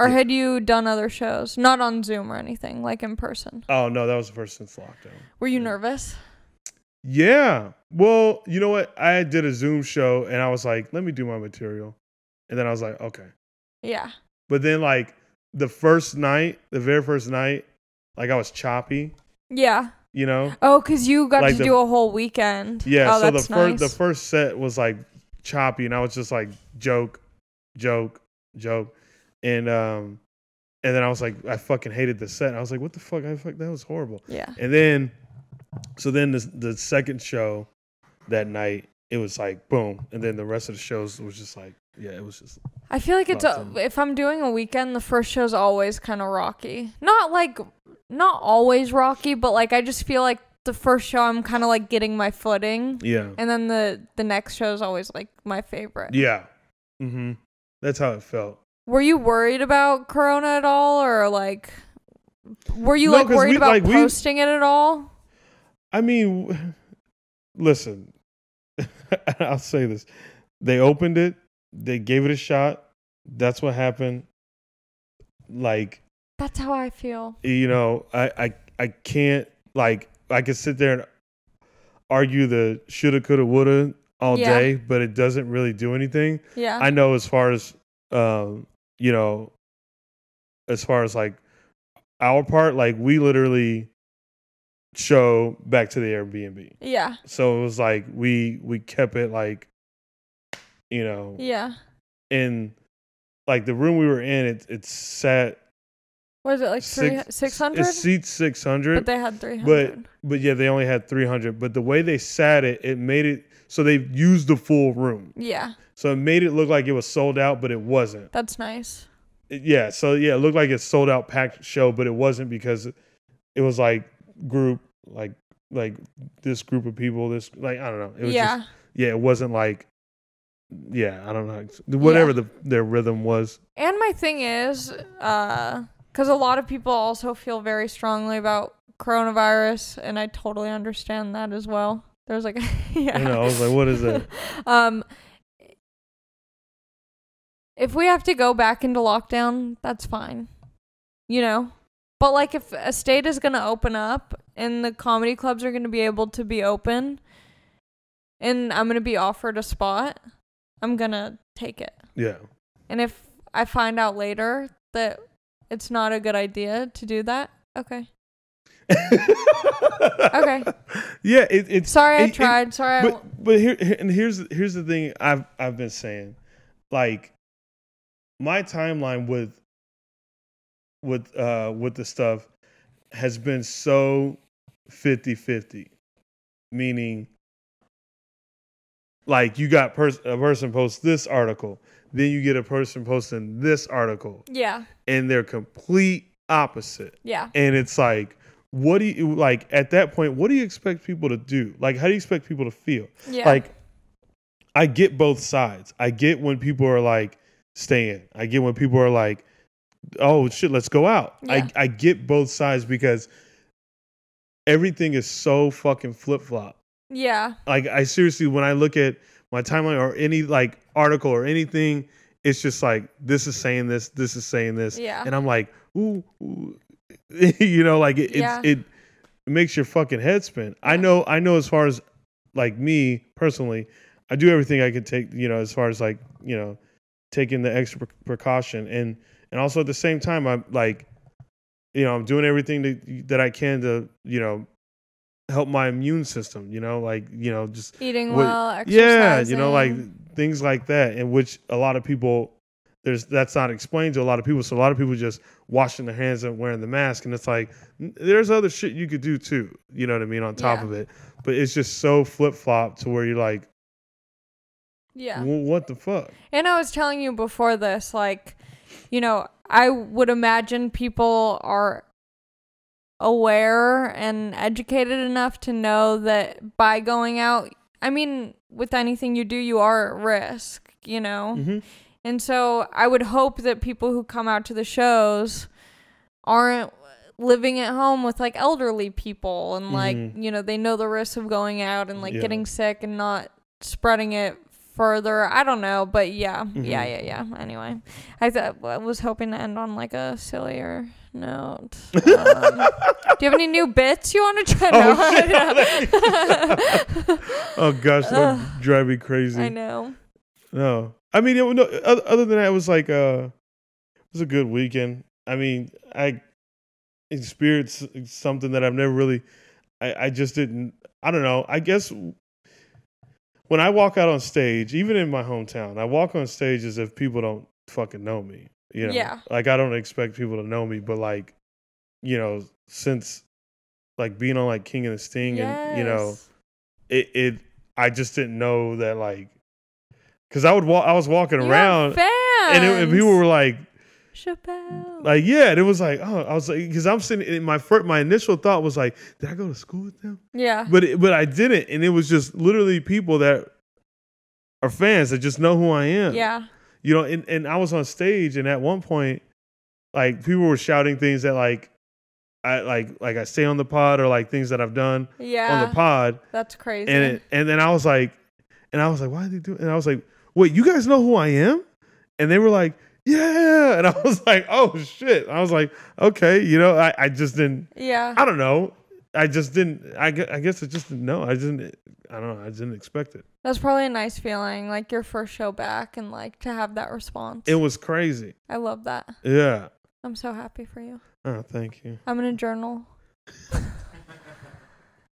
Or had you done other shows? Not on Zoom or anything, like in person? Oh, no, that was the first since lockdown. Were you nervous? Yeah. Well, you know what? I did a Zoom show, and I was like, let me do my material. And then I was like, okay. Yeah. But then, like, the very first night, like, I was choppy. Yeah. You know? Oh, because you got to do a whole weekend. Yeah, oh, so that's nice. The first set was, like, choppy, and I was just like, joke. And then I was like, I fucking hated the set. I was like, what the fuck? That was horrible. Yeah. And then, so then the second show that night, it was like, boom. And then the rest of the shows was just like, yeah, it was just. I feel like if I'm doing a weekend, the first show's always kind of rocky. Not always rocky, but like, I just feel like the first show, I'm kind of like getting my footing. Yeah. And then the next show is always like my favorite. Yeah. Mm-hmm. That's how it felt. Were you worried about Corona at all, or like, were you worried about posting it at all? I mean, listen, I'll say this: they opened it, they gave it a shot. That's what happened. Like, that's how I feel. I can't I could sit there and argue the shoulda, coulda, woulda all day, but it doesn't really do anything. Yeah, I know as far as as far as like our part, like we literally show back to the Airbnb. Yeah. So it was like we kept it like, Yeah. In like the room we were in, it sat. What is it, like 600? It seats 600. But they had 300. But yeah, they only had 300. But the way they sat it made it so they used the full room. Yeah. So it made it look like it was sold out, but it wasn't. That's nice. So it looked like it sold out packed show, but it wasn't because it was like group, like this group of people, this like I don't know. It was just, it wasn't like I don't know. Whatever their rhythm was. And my thing is, because a lot of people also feel very strongly about coronavirus, and I totally understand that as well. There's like, I know, I was like, what is it? If we have to go back into lockdown, that's fine, But like, if a state is going to open up and the comedy clubs are going to be able to be open, and I'm going to be offered a spot, I'm gonna take it. Yeah. And if I find out later that it's not a good idea to do that, okay. Okay. Yeah, it's sorry I tried. Sorry, but here's the thing I've been saying, like my timeline with the stuff has been so 50-50, meaning like you got a person posts this article, then you get a person posting this article, yeah, and they're complete opposite, yeah, and it's like. What do you like at that point? What do you expect people to do? Like, how do you expect people to feel? yeah. Like, I get both sides. I get when people are like, stay in. I get when people are like, oh shit, let's go out. Yeah. I get both sides because everything is so fucking flip flop. Yeah. Like, I seriously, when I look at my timeline or any like article or anything, it's just like this is saying this is saying this, Yeah. and I'm like, ooh. You know, like it makes your fucking head spin. Yeah. I know as far as like me personally, I do everything I can take, you know, as far as like, you know, taking the extra precaution and also at the same time I'm like, you know, I'm doing everything that I can to, you know, help my immune system, you know, like, you know, just eating well, exercising. Yeah, you know, like things like that, in which a lot of people that's not explained to a lot of people. So a lot of people just washing their hands and wearing the mask. And it's like, there's other shit you could do too. You know what I mean? On top of it. But it's just so flip flop to where you're like, yeah, what the fuck? And I was telling you before this, like, you know, I would imagine people are aware and educated enough to know that by going out, I mean, with anything you do, you are at risk, you know? Mm-hmm. And so I would hope that people who come out to the shows aren't living at home with like elderly people and like, you know, they know the risks of going out and like getting sick and not spreading it further. I don't know, but yeah. Anyway, I was hoping to end on like a sillier note. Do you have any new bits you want to try? Oh gosh, that would drive me crazy. I know. No. I mean, other than that, it was like it was a good weekend. I mean, I experienced something that I've never really. I just didn't. I don't know. I guess when I walk out on stage, even in my hometown, I walk on stage as if people don't fucking know me. You know, like I don't expect people to know me, but like, you know, since like being on like King and the Sting, and you know, I just didn't know that like. Cause I was walking around, and people were like, Shapel, like and it was like, oh, I was like, cause I'm sitting in my initial thought was like, did I go to school with them? Yeah, but I didn't, and it was just literally people that are fans that just know who I am. Yeah, you know, and I was on stage, and at one point, like people were shouting things that like I stay on the pod or like things that I've done on the pod. That's crazy. And then I was like, why did they do it? And I was like, wait, you guys know who I am? And they were like, yeah. And I was like, oh shit. I was like, okay, you know, I just didn't. Yeah. I don't know. I just didn't. I guess I just didn't know. I don't know. I didn't expect it. That's probably a nice feeling, like your first show back, and like to have that response. It was crazy. I love that. Yeah. I'm so happy for you. Oh, thank you. I'm gonna journal.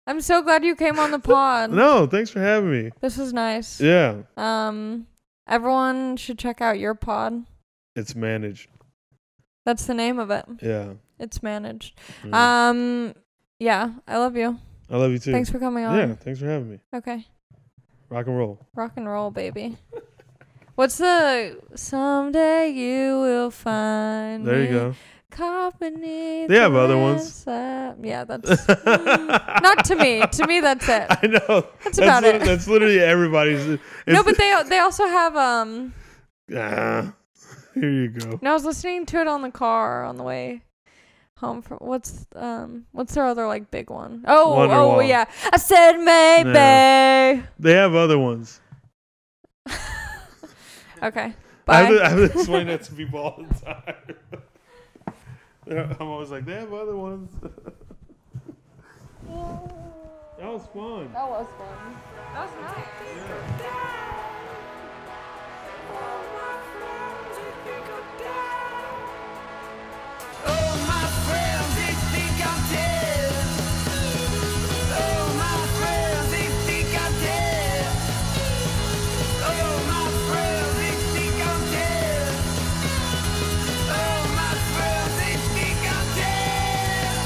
I'm so glad you came on the pod. No, thanks for having me. This was nice. Yeah. Everyone should check out your pod. It's managed. That's the name of it. Yeah. It's managed. Yeah, I love you. I love you too. Thanks for coming on. Yeah, thanks for having me. Okay. Rock and roll. Rock and roll, baby. What's the someday you will find There me. You go. Company. They have other ones. Yeah, that's not to me. To me, that's it. I know. That's about it. That's literally everybody's. No, but they also have here you go. No, I was listening to it on the car on the way home from what's their other like big one? Oh yeah. I said maybe. No. They have other ones. Okay. Bye. I have to explain that to people all the time. I'm always like, they have other ones. That was fun. That was fun. That was nice. Yeah.